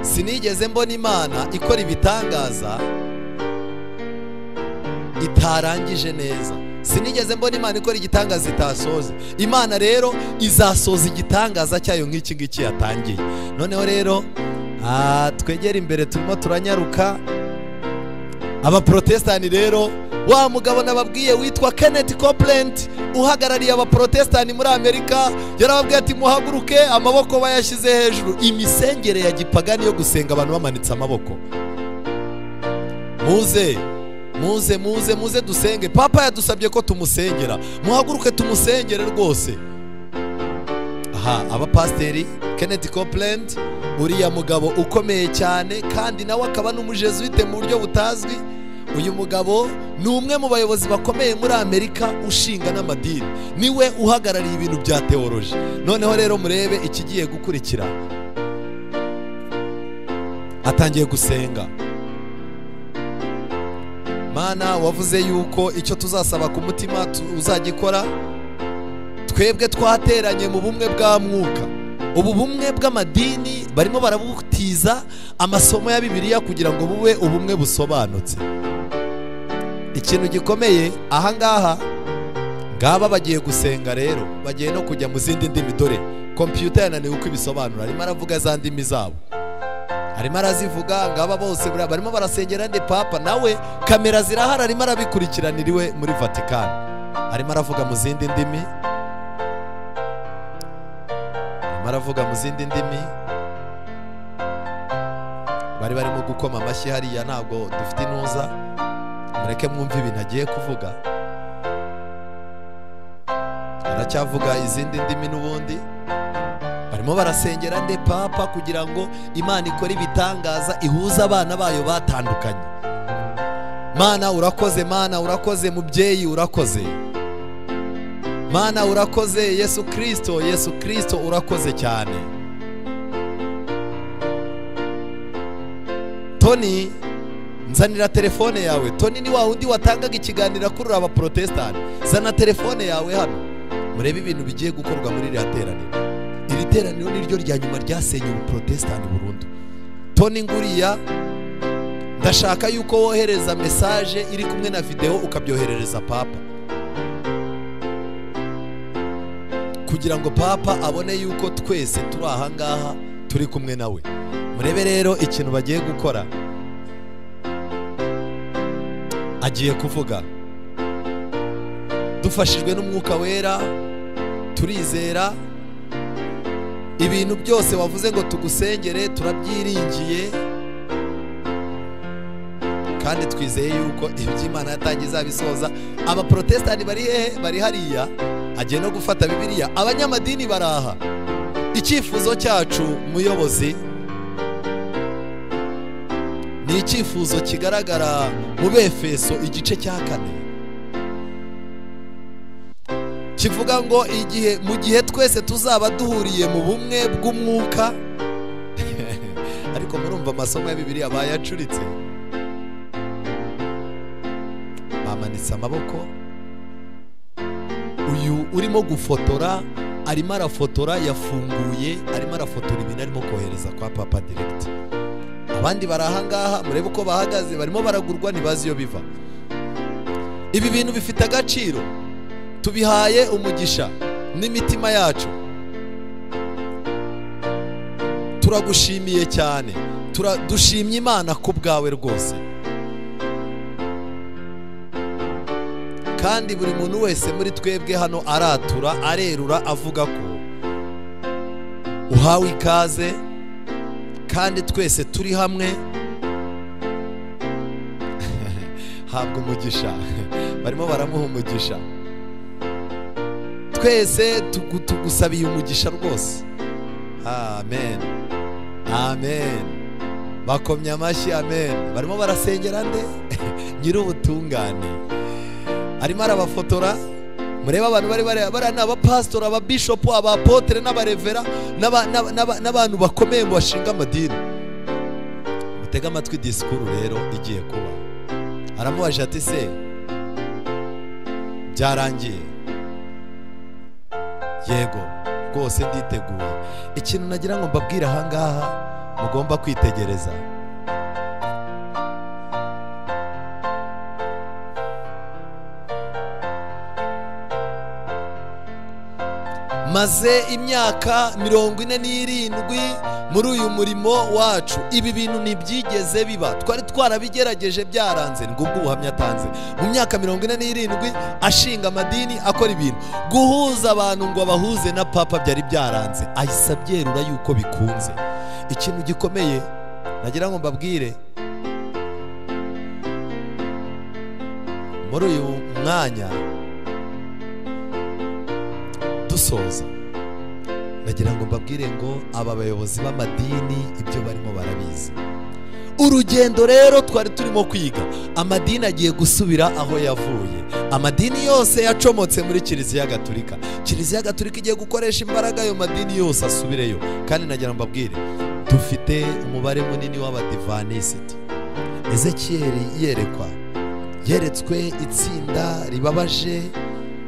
sinigeze mbona Imana ikora ibitangaza itarangije neza. Sinigeze mbona Imana ikora igitangaza itasoze. Imana rero izasoza igitangaza cyayo nk'iki ngiki yatangiye. Noneho rero twegera imbere, turimo turanyaruka. Abaprotestani rero, wa mugabo nababwiye witwa Kenneth Copeland uhagarariye abaprotestani muri Amerika, yarababwiye ati muhaguruke, amaboko bayashyize hejuru. Imisengere ya gipagani yo gusenga abantu bamanitse amaboko. Muze dusenge. Papa yadusabye ko tumusengera, muhaguruke tumusengere rwose. Abapasteri Kenneth Copeland, uriya mugabo ukomeye cyane kandi nawe akaba n'umujesuite mu buryo butazwi. Uyu mugabo ni umwe mu bayobozi bakomeye muri Amerika ushinga n'amadini, niwe uhagarariye ibintu bya teoloji. Noneho rero murebe ikigiye gukurikira. Atangiye gusenga. Mana, wavuze yuko icyo tuzasaba ku mutima uzagikora. Twebwe twateranye mu bumwe bwa mwuka. Ubu bumwe bw'amadini barimo barabutiza amasomo ya Bibiliya kugira ngo bube ubumwe busobanutse. Ikintu gikomeye aha ngaha, ngaba bagiye gusenga rero, bagiye no kujya mu zindi ndimi. Dore computer yananiwe uko ibisobanura, arimo aravuga za ndimi zabo, arimo arazivuga. Ngaba bose barimo barasengera ndi papa, nawe kamera zirahari, arimo arabikurikiraniriwe muri Vatican, arimo aravuga mu zindi ndimi, bari barimo gukoma amashyi hariya. Ntabwo dufite intuza, mureke mwumve ibintu agiye kuvuga. Aracyavuga izindi ndimi n'ubundi. Barimo barasengera nde papa kugira ngo Imana ikore ibitangaza, ihuza abana bayo batandukanye. Mana urakoze, Mana urakoze, mubyeyi urakoze, Mana urakoze, Yesu Kristo urakoze cyane. Tony, nzanira telefone yawe. Tony ni wa wundi watangaga ikiganiro kuri abaprotestani. Zana telefone yawe hano, murebe ibintu bigiye gukorwa muri iri teraniro. Iri teraniro ni ryo rya nyuma ryasenye ubuprotestani burundu. Tony nguriya, ndashaka yuko wohereza message iri kumwe na video ukabyoherereza papa, kugira ngo papa abone yuko twese turi aha ngaha turi kumwe nawe. Murebe rero ikintu bagiye gukora. Agiye kuvuga. Dufashijwe n'umwuka wera, turizera ibintu byose wavuze ngo tugusengere, turabyiringiye kandi twizeye yuko iby'Imana yatangiza bisoza. Abaprotestani bari hehe? Bari hariya. Agiye no gufata Bibiliya. Abanyamadini baraha. Icyifuzo cyacu muyobozi ni icyifuzo kigaragara mu Befeso igice cya 4, kivuga ngo mu gihe twese tuzaba duhuriye mu bumwe bw'umwuka. Ariko murumva amasomo ya Bibiliya bayacuritse, bamanitse amaboko. Uyu urimo gufotora arimo arafotora, yafunguye, arimo arafotora ibintu arimo kohereza kwa papa direct. Abandi barahangaha, murebe uko bahagaze, barimo baragurwa, ntibazi iyo biva. Ibi bintu bifite agaciro, tubihaye umugisha n'imitima yacu. Turagushimiye cyane, dushimye Imana ku bwawe rwose. kandi buri muntu wese muri twebwe hano aratura arerura avuga ko uhawe ikaze kandi twese turi hamwe. habwa umugisha, barimo baramuha umugisha, twese tugusabiye umugisha rwose. Amen, amen, bakomye amashyi, amen. Barimo barasengera nde? Nyir'ubutungane arimo arabafotora. Mureba abantu bari ni abapasitori, ababishopu, abapotere n'abarevera n'abantu bakomeye mu bashinga amadini. Mutega amatwi disikuru rero igiye kuba. Aramubaje ati se byarangiye? Yego rwose nditeguye. Ikintu nagira ngo mbabwire ahangaha mugomba kwitegereza, maze imyaka 47 muri uyu murimo wacu. Ibi bintu ntibyigeze biba, twari twarabigerageje byaranze. Ngubwo ubuhamya atanze mu myaka 47 ashinga amadini, akora ibintu guhuza abantu ngo abahuze na papa byari byaranze. Ahise abyerura yuko bikunze. Ikintu gikomeye nagira ngo mbabwire muri uyu mwanya dusoza, nagira ngo mbabwire ngo aba bayobozi b'amadini ibyo barimo barabizi. Urugendo rero twari turimo kwiga, amadini agiye gusubira aho yavuye. Amadini yose yacomotse muri Kiliziya Gatolika. Kiliziya Gatolika igiye gukoresha imbaraga ayo madini yose asubireyo. Kandi nagira ngo mbabwire dufite umubare munini w'abadivanisiti. Ezekiyeli yeretswe itsinda ribabaje,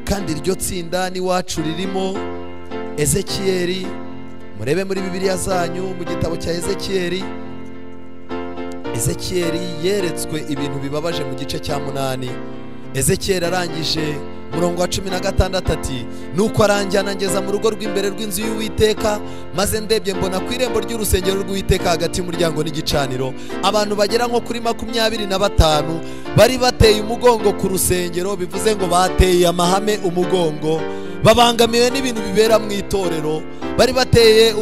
kandi iryo tsinda n'iwacu ririmo. Ezekiyeli, murebe muri Bibiliya zanyu mu gitabo cya Ezekiyeli. Ezekiyeli yeretswe ibintu bibabaje mu gice cya 8. Ezekiyeli arangije murongo wa 16 ati, nuko aranjyana ngeza mu rugo rw'imbere rw'inzu y'Uwiteka, maze ndebye mbona ku irembo ry'urusengero rw'Uwiteka hagati y'umuryango n'igicaniro abantu bagera nko kuri 25 bari bateye umugongo ku rusengero. Bivuze ngo bateye amahame umugongo, babangamiwe n'ibintu bibera mu itorero. Bari bateye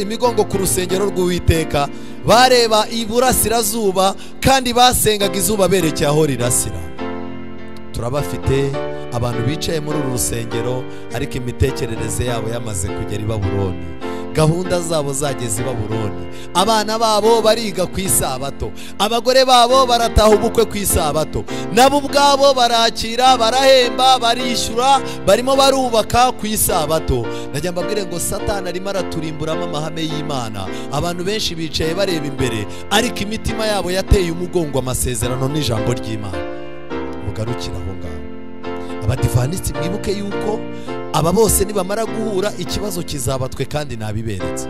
imigongo ku rusengero rw'Uwiteka, bareba iburasirazuba kandi basengaga izuba berekeye aho rirasira. Turabafite abantu bicaye muri uru rusengero, ariko imitekerereze yabo yamaze kugera i Babuloni, gahunda zabo zageze i Babuloni. Abana babo bariga ku isabato, abagore babo barataha ubukwe ku isabato, nabo ubwabo barakira, barahemba, barishyura, barimo barubaka ku isabato. Najya mbabwire ngo Satani arimo araturimburamo amahame y'Imana. Abantu benshi bicaye bareba imbere, ariko imitima yabo yateye umugongo amasezerano n'ijambo ry'Imana. Mugarukira aho ngaho. Abadivanisi mwibuke yuko aba bose nibamara guhura ikibazo kizabatwe kandi nabiberetse.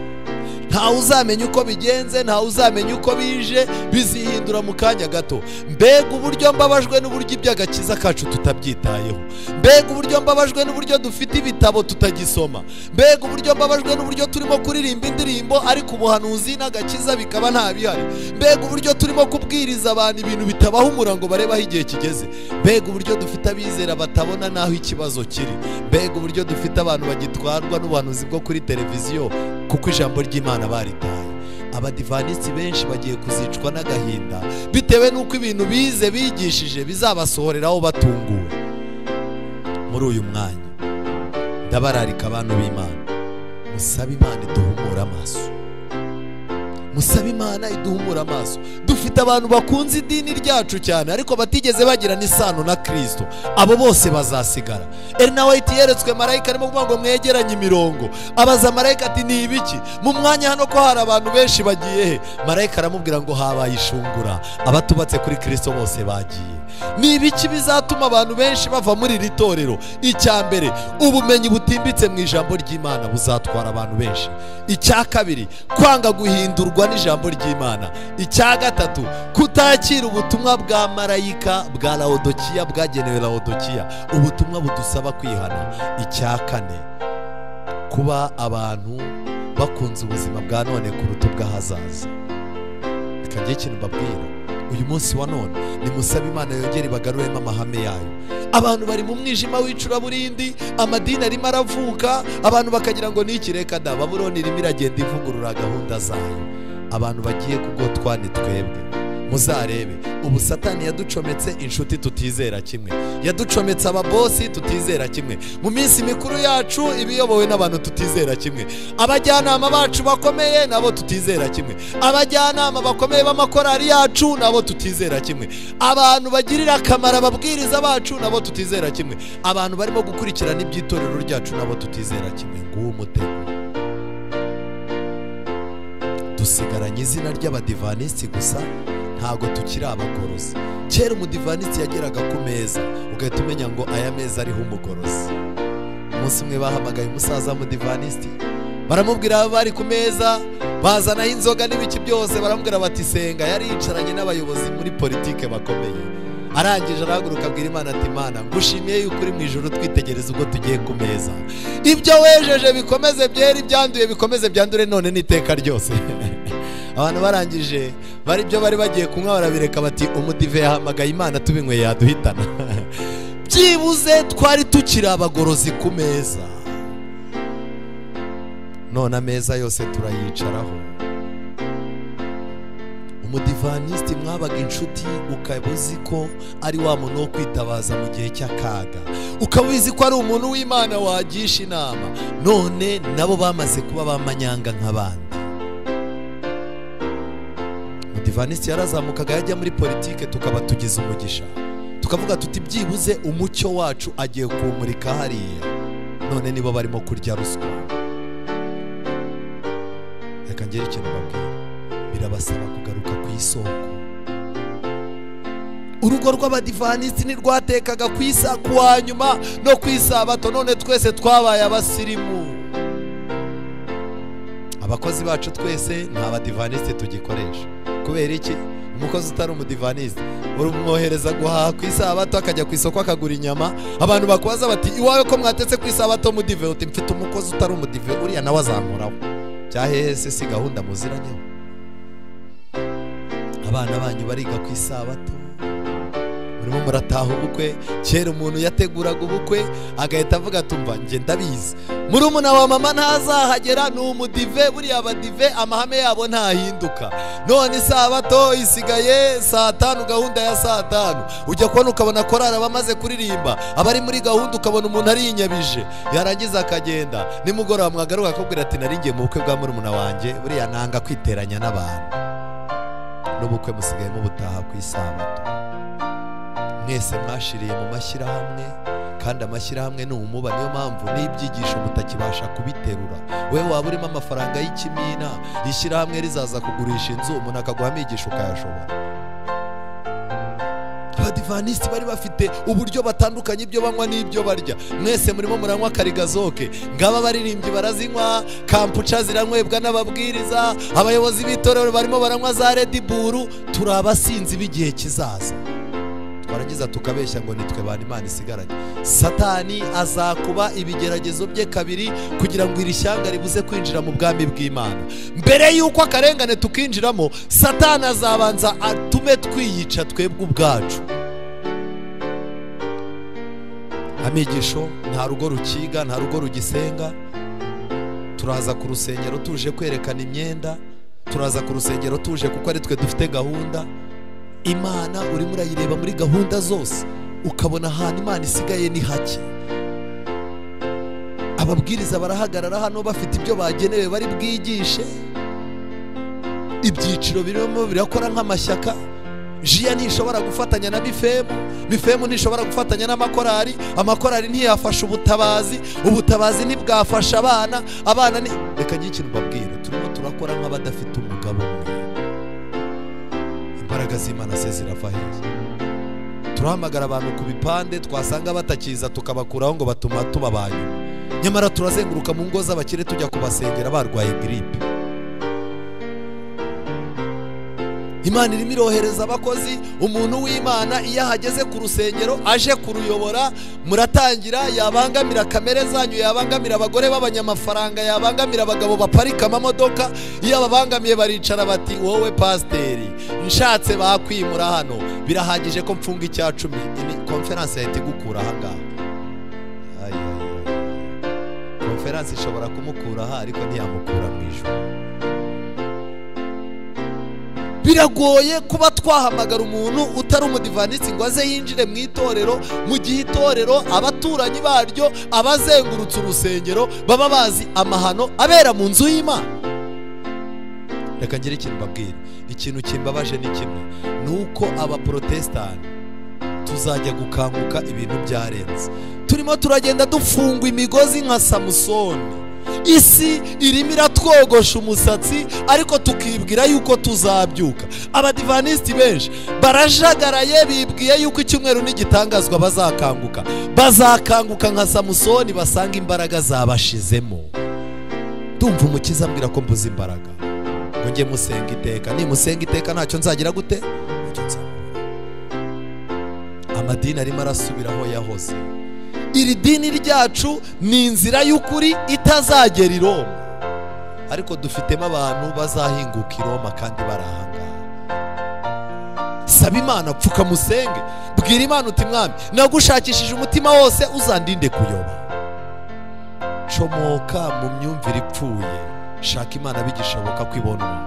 Ntawe uzamenya uko bigenze, ntawe uzamenya uko bije, bizihindura mu kanya gato. Mbega uburyo mbabajwe n'uburyo iby'agakiza kacu tutabyitayeho. Mbega uburyo mbabajwe n'uburyo dufite ibitabo tutagisoma. Mbega uburyo mbabajwe n'uburyo turimo kuririmba indirimbo ariko ubuhanuzi n'agakiza bikaba nta bihari. Mbega uburyo turimo kubwiriza abantu ibintu bitabaho umurango barebaho igihe kigeze. Mbega uburyo dufite abizera batabona naho ikibazo kiri. Mbega uburyo dufite abantu bagitwarwa n'ubuhanuzi bwo kuri televiziyo kuko ijambo ry'Imana baritaye. Abadivanisi benshi bagiye kuzicwa n'agahinda bitewe n'uko ibintu bize bigishije bizabasohoreraho batunguwe. Muri uyu mwanya ndabararika abantu b'Imana, musabe Imana iduhumura amaso, musabe Imana iduhumura amaso. Dufite abantu bakunze idini ryacu cyane ariko batigeze bagira n'isano na Kristo. Abo bose bazasigara. Elena White yeretswe marayika arimo kuvuga ngo mwegeranye imirongo. Abaza marayika ati ni ibiki? Mu mwanya hano ko hari abantu benshi bagiye he? Marayika aramubwira ngo habaye ishungura, abatubatse kuri Kristo bose bagiye. Ni ibiki bizatuma abantu benshi bava muri iri torero? Icya mbere, ubumenyi butimbitse mu ijambo ry'Imana buzatwara abantu benshi. Icya kabiri, kwanga guhindurwa n'ijambo ry'Imana. Icya gatatu, kutakira ubutumwa bwa marayika bwa Laodikiya bwagenewe Laodikiya, ubutumwa budusaba kwihana. Icya kane, kuba abantu bakunze ubuzima bwa none kuruta ubw'ahazaza. Reka njye ikintu mbabwira, uyu munsi wa none nimusabe Imana yongere ibagaruremo amahame yayo. abantu bari mu mwijima w'icuraburindi, amadini arimo aravuka, abantu bakagira ngo niki, reka da, Babuloni irimo iragenda ivugurura gahunda zayo. Abantu bagiye kugotwa ni twebwe. Muzarebe, ubu Satani yaducometse inshuti tutizera kimwe, yaducometse ababosi tutizera kimwe, mu minsi mikuru yacu ibiyobowe n'abantu tutizera kimwe, abajyanama bacu bakomeye nabo tutizera kimwe, abajyanama bakomeye b'amakorari yacu nabo tutizera kimwe, abantu bagirira akamaro ababwiriza bacu nabo tutizera kimwe, abantu barimo gukurikirana iby'itorero ryacu nabo tutizera kimwe. Nguwo umutego. Dusigaranye izina ry'abadivanisi gusa, ntago tukiri abagorozi. Kera umudivanisti yageraga ku meza ugahita umenya ngo aya meza ariho umugorozi. Umunsi umwe bahamagaye umusaza w'umudivanisti, baramubwira bari ku meza, bazanaho inzoga n'ibiki byose, baramubwira bati senga. Yari yicaranye n'abayobozi muri politike bakomeye, arangije arahaguruka abwira Imana ati, Imana ngushimiye yuko uri mu ijuru twitegereza ubwo tugiye ku meza, ibyo wejeje bikomeze byera, ibyanduye bikomeze byandure none n'iteka ryose. Abantu barangije bari bagiye kunywa barabireka bati, umudive yahamagaye Imana tubinyweye yaduhitana. Byibuze twari tukiri abagorozi ku meza, none ameza yose turayicaraho. Umudivanisti mwabaga inshuti, ukaba uzi ko ari wa muntu wo kwitabaza mu gihe cy'akaga, ukaba uzi ko ari umuntu w'Imana wagisha inama. None nabo bamaze kuba bamanyanga nk'abandi. Umudivanisti yarazamukaga yajya muri politike, tukaba tugize umugisha, tukavuga tuti byibuze umucyo wacu agiye kumurika hariya. None nibo barimo kurya ruswa. Reka ngere ikintu babwira, birabasaba kugaruka ku isoko. Urugo rw'abadivanisi ntirwatekaga ku isaku wa nyuma no ku isabato, none twese twabaye abasirimu. Abakozi bacu twese nta badivanisi tugikoresha. Kubera iki? Umukozi utari umudivanisti urumwohereza guhaha ku isabato, akajya ku isoko akagura inyama. Abantu bakubaza bati, iwawe ko mwatetse ku isabato mudive? Uti mfite umukozi utari umudive, uriya nawe azankuraho. Cyahehe se si gahunda muziranyeho? Abana banyu bariga ku isabato, murimo murataha ubukwe. Kera umuntu yateguraga ubukwe agahita avuga tumva nge ndabizi murumuna wa mama ntazahagera, ni umudive. Buriya abadive amahame yabo ntahinduka. None isabato isigaye saa 5, gahunda ya saa 5. Ujya kubona ukabona korari bamaze kuririmba, abari muri gahunda ukabona umuntu ari inyabije, yarangiza akagenda. Nimugoroba mwagaruka akubwira ati naringiye mu bukwe bwa murumuna wanjye, buriya nanga kwiteranya n'abantu. N'ubukwe musigaye mu butaha ku isabato. Mwese mwashiriye mu mashyirahamwe, kandi amashyirahamwe ni umuba. Niyo mpamvu n'ibyigisho mutakibasha kubiterura. Wewe waba urimo amafaranga y'ikimina, ishyirahamwe rizaza kugurisha inzu, umuntu akaguha amigisho ukayashobora. Abadivanisi bari bafite uburyo batandukanye, ibyo banywa n'ibyo barya. Mwese murimo muranywa karigazoke, ngaba baririmbyi barazinywa, kampuca ziranywebwa n'ababwiriza, abayobozi b'itorero barimo baranywa za Red Bull. Turi abasinzi b'igihe kizaza. Twarangiza tukabeshya ngo nitwe bana Imana isigaranye. Satani azakuba ibigeragezo bye kabiri kugira ngo iri shyanga ribuze kwinjira mu bwami bw'Imana. Mbere yuko akarengane tukinjiramo, Satani azabanza atume twiyica twebwe ubwacu. Amigisho nta rugo rukiga, nta rugo rugisenga. Turaza ku rusengero tuje kwerekana imyenda, turaza ku rusengero tuje kuko ari twe dufite gahunda. Imana urimo urayireba muri gahunda zose, ukabona ahantu Imana isigaye ni hake. Ababwiriza barahagarara hano bafite ibyo bagenewe bari bwigishe, ibyiciro birimo birakora nk'amashyaka. Jia ntishobora gufatanya na Bifemu ntishobora gufatanya n'amakorari, amakorari ntiyafasha ubutabazi, ubutabazi ntibwafasha abana ni. Reka njye ikintu babwira, turimo turakora nk'abadafite umugabo umwe. Imbaraga z'Imana se zirava heza. Turahamagara abantu ku bipande, twasanga batakiza tukabakuraho ngo batuma tubabanyu. Nyamara turazenguruka mu ngo z'abakire tujya kubasengera barwaye grippe. Imana irimo irohereza abakozi. Umuntu w'Imana iyo ahageze ku rusengero aje kuruyobora, muratangira yabangamira kamere zanyu, yabangamira abagore b'abanyamafaranga, yabangamira abagabo baparika amamodoka. Iyo ababangamiye baricara bati wowe pasiteri nshatse bakwimura hano, birahagije ko mfunga icya 10. Konferanse yahita igukura ahangaha. Konferanse ishobora kumukura aha ariko ntiyamukura mu ijuru. Biragoye kuba twahamagara umuntu utari umudivantisi ngo aze yinjire mu itorero, mu gihe itorero abaturanyi baryo, abazengurutse urusengero baba bazi amahano abera mu nzu y'Imana. Reka ngire ikintu mbabwira, ikintu kimbabaje ni kimwe, nuko abaprotestani tuzajya gukanguka ibintu byarenze. Turimo turagenda dufungwa imigozi nka Samusoni. Isi irimo iratwogosha umusatsi ariko tukibwira yuko tuzabyuka. Abadivantisti benshi barajagaraye, bibwiye yuko icyumweru n'igitangazwa bazakanguka. Bazakanguka nka Samusoni basanga imbaraga zabashizemo. Ndumva umukiza ambwira ko mbuze imbaraga, ngo njye musenga iteka. Nimusenga iteka ntacyo nzagira gute? Ntacyo nzabura. Amadini arimo arasubira aho yahoze. Iri dini ryacu ni inzira y'ukuri itazagera i Roma, ariko dufitemo abantu bazahinguka i Roma kandi barahangaha. Saba Imana, pfuka musenge, bwira Imana uti Mwami nagushakishije umutima wose uzandinde kuyoba. Comoka mu myumvire ipfuye, shaka Imana bigishoboka kwibonwa.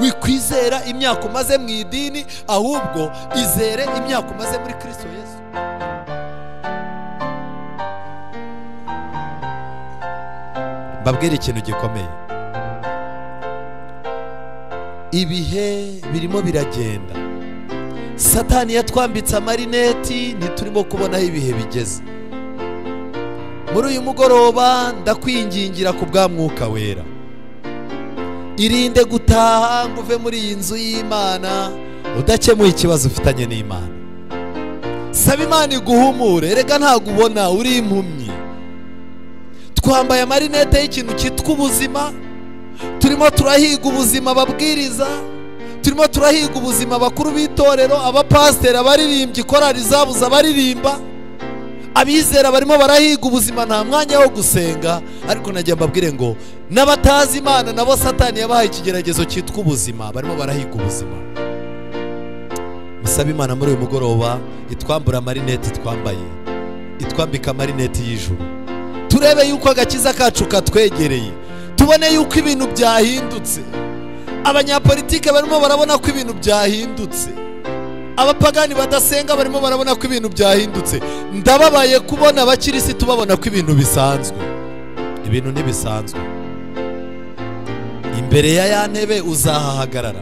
Wikwizera imyaka umaze mu idini, ahubwo izere imyaka umaze muri Kristo Yesu. Babwire ikintu gikomeye, ibihe birimo biragenda. Satani yatwambitse amarineti, ntiturimo kubona aho ibihe bigeze. Muri uyu mugoroba ndakwingingira ku bwa Mwuka Wera, irinde gutaha ngo uve muri iyi nzu y'Imana udakemuye ikibazo ufitanye n'Imana. Saba Imana iguhumure, erega ntabwo ubona uri impumyi. Twambaye amarinete y'ikintu cyitwa ubuzima, turimo turahiga ubuzima ababwiriza, turimo turahiga ubuzima abakuru b'itorero, abapasiteri, abaririmbyi, korali zabuze abaririmba, abizera barimo barahiga ubuzima, nta mwanya wo gusenga. Ariko nagiye mbabwire ngo n'abatazi Imana nabo Satani yabahaye ikigeragezo cyitwa ubuzima, barimo barahiga ubuzima. Musaba Imana muri uyu mugoroba itwambura amarinete twambaye, itwambika amarinete y'ijuru, turebe yuko agakiza kacu katwegereye, tubone yuko ibintu byahindutse. Abanyapolitike barimo barabona ko ibintu byahindutse, abapagani badasenga barimo barabona ko ibintu byahindutse. Ndababaye kubona abakirisitu babona ko ibintu bisanzwe. Ibintu ntibisanzwe. Imbere ya ntebe uzahahagarara.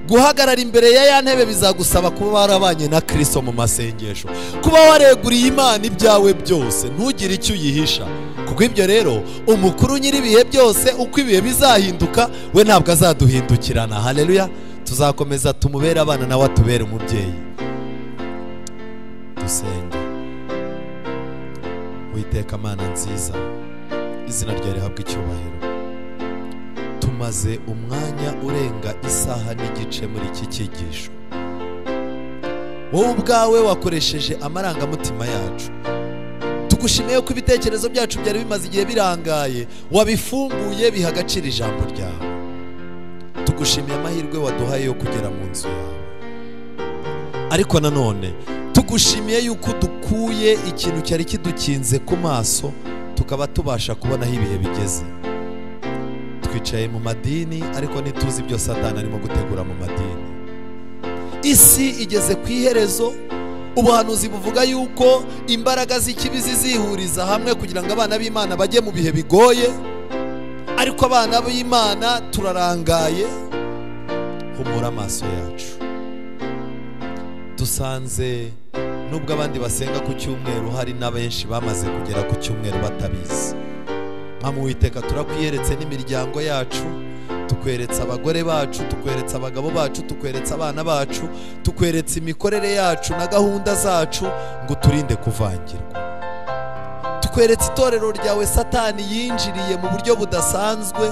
Guhagarara imbere ya ntebe bizagusaba kuba warabanye na Kristo mu masengesho, kuba wareguriye Imana ibyawe byose, ntugire icyo uyihisha. Kuko ibyo rero umukuru nyiri ibihe byose, uko ibihe bizahinduka we ntabwo azaduhindukirana. Haleluya. Tuzakomeza tumubere abana nawe atubere umubyeyi. Dusenge. Uwiteka Mana nziza, izina ryawe rihabwe icyubahiro. Tumaze umwanya urenga isaha n'igice muri iki cyigisho. Wowe ubwawe wakoresheje amarangamutima yacu. Tugushimiye ko ibitekerezo byacu byari bimaze igihe birangaye, wabifunguye biha agaciro ijambo ryawe. Tugushimiye amahirwe waduhaye yo kugera mu nzu yawe. Ariko nanone tugushimiye yuko dukuye ikintu cyari kidukinze ku maso, tukaba tubasha kubona aho ibihe bigeze. Twicaye mu madini ariko ntituzi ibyo Satani arimo gutegura mu madini. Isi igeze ku iherezo. Ubuhanuzi buvuga yuko imbaraga z'ikibi zizihuriza hamwe kugira ngo abana b'Imana bajye mu bihe bigoye. Ariko abana b'Imana turarangaye. Humura amaso yacu. Dusanze nubwo abandi basenga ku cyumweru, hari n'abenshi bamaze kugera ku cyumweru batabizi. Mama Uwiteka, turakwiyeretse n'imiryango yacu, tukweretse abagore bacu, tukweretse abagabo bacu, tukweretse abana bacu, tukweretse imikorere yacu na gahunda zacu, ngo turinde kuvangirwa. Tukweretse itorero ryawe Satani yinjiriye mu buryo budasanzwe,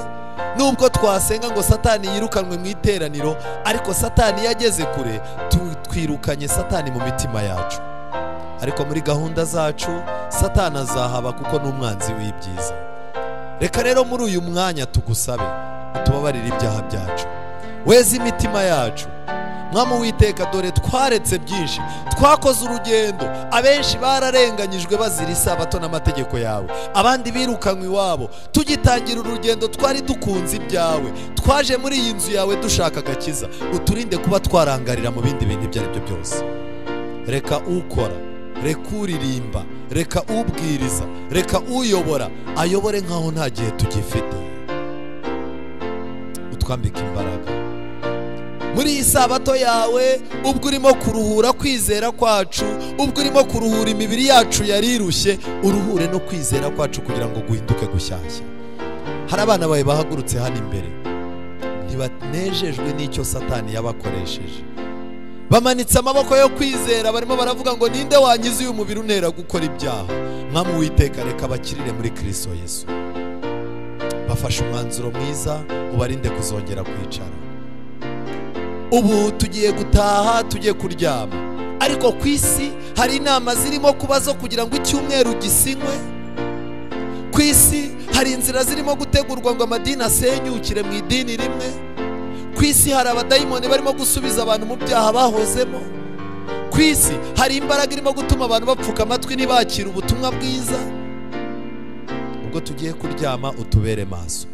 nubwo twasenga ngo satani yirukanwe mu iteraniro, ariko satani yageze kure, twirukanye satani mu mitima yacu. Ariko muri gahunda zacu satani azahaba kuko ni umwanzi w'ibyiza. Reka rero muri uyu mwanya tugusabe utubabarire ibyaha byacu, weze imitima yacu. Mwami Uwiteka, dore twaretse byinshi, twakoze urugendo, abenshi bararenganyijwe bazira isabato n'amategeko yawe, abandi birukanywe iwabo. Tugitangira urugendo twari dukunze ibyawe, twaje muri iyi nzu yawe dushaka agakiza. Uturinde kuba twarangarira mu bindi bintu ibyo ari byo byose. Reka ukora, reka uririmba, reka ubwiriza, reka uyobora ayobore nkaho nta gihe tugifite. Utwambike imbaraga muri iyi sabato yawe, ubwo urimo kuruhura kwizera kwacu, ubwo urimo kuruhura imibiri yacu yarirushye, uruhure no kwizera kwacu kugira ngo guhinduke gushyashya. Hari abana bawe bahagurutse hano imbere, ntibanejejwe n'icyo satani yabakoresheje, bamanitse amaboko yo kwizera, barimo baravuga ngo ninde wangize uyu mubiri untera gukora ibyaha. Mwami Uwiteka, reka bakirire muri Kristo Yesu. Bafashe umwanzuro mwiza, ubarinde kuzongera kwicara. Ubu tugiye gutaha, tugiye kuryama, ariko ku isi hari inama zirimo kuba zo kugira ngo icyumweru gisinywe. Ku isi hari inzira zirimo gutegurwa ngo amadini asenyukire mu idini rimwe. Ku isi hari abadayimoni barimo gusubiza abantu mu byaha bahozemo. Ku isi hari imbaraga irimo gutuma abantu bapfuka amatwi ntibakire ubutumwa bwiza. Ubwo tugiye kuryama, utubere maso.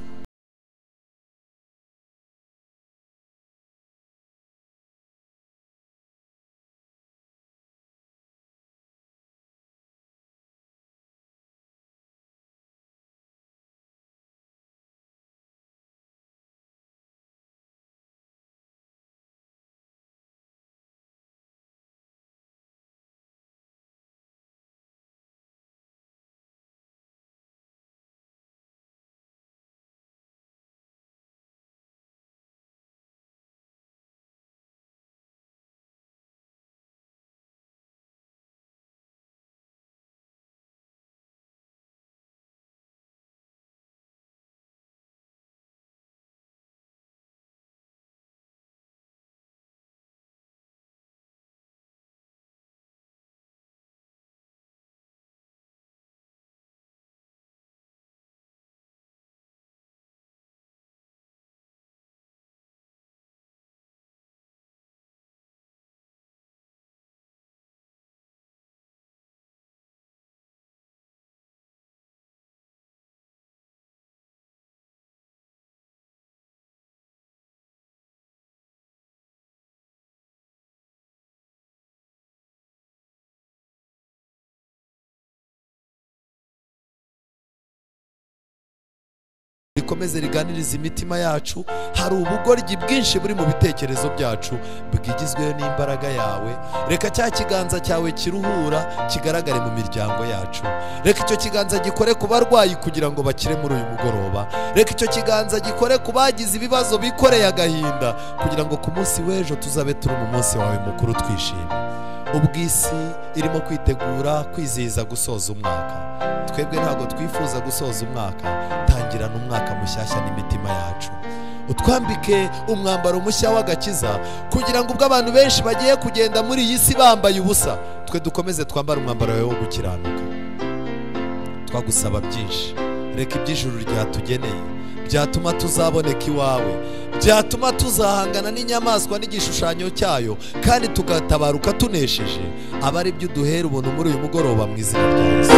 rikomeze riganiriza imitima yacu. Hari ubugoryi bwinshi buri mu bitekerezo byacu bwigizweho n'imbaraga yawe. Reka cya kiganza cyawe kiruhura kigaragare mu miryango yacu. Reka icyo kiganza gikore ku barwayi kugira ngo bakire muri uyu mugoroba. Reka icyo kiganza gikore ku bagize ibibazo bikoreye agahinda kugira ngo ku munsi w'ejo tuzabe turi mu munsi wawe mukuru twishimye. Ubw'isi irimo kwitegura kwizihiza gusoza umwaka, twebwe ntabwo twifuza gusoza umwaka. Tangirana umwaka mushyashya n'imitima yacu. Utwambike umwambaro mushya w'agakiza kugira ngo ubwo abantu benshi bagiye kugenda muri iyi si bambaye ubusa, twe dukomeze twambare umwambaro wawe wo gukiranuka. Twagusaba byinshi, reka iby'ijuru ryatugeneye byatuma tuzaboneka iwawe, byatuma tuzahangana n'inyamaswa n'igishushanyo cyayo, kandi tugatabaruka tunesheje. Aba ari byo uduhera ubuntu muri uyu mugoroba mu izina rya Yesu.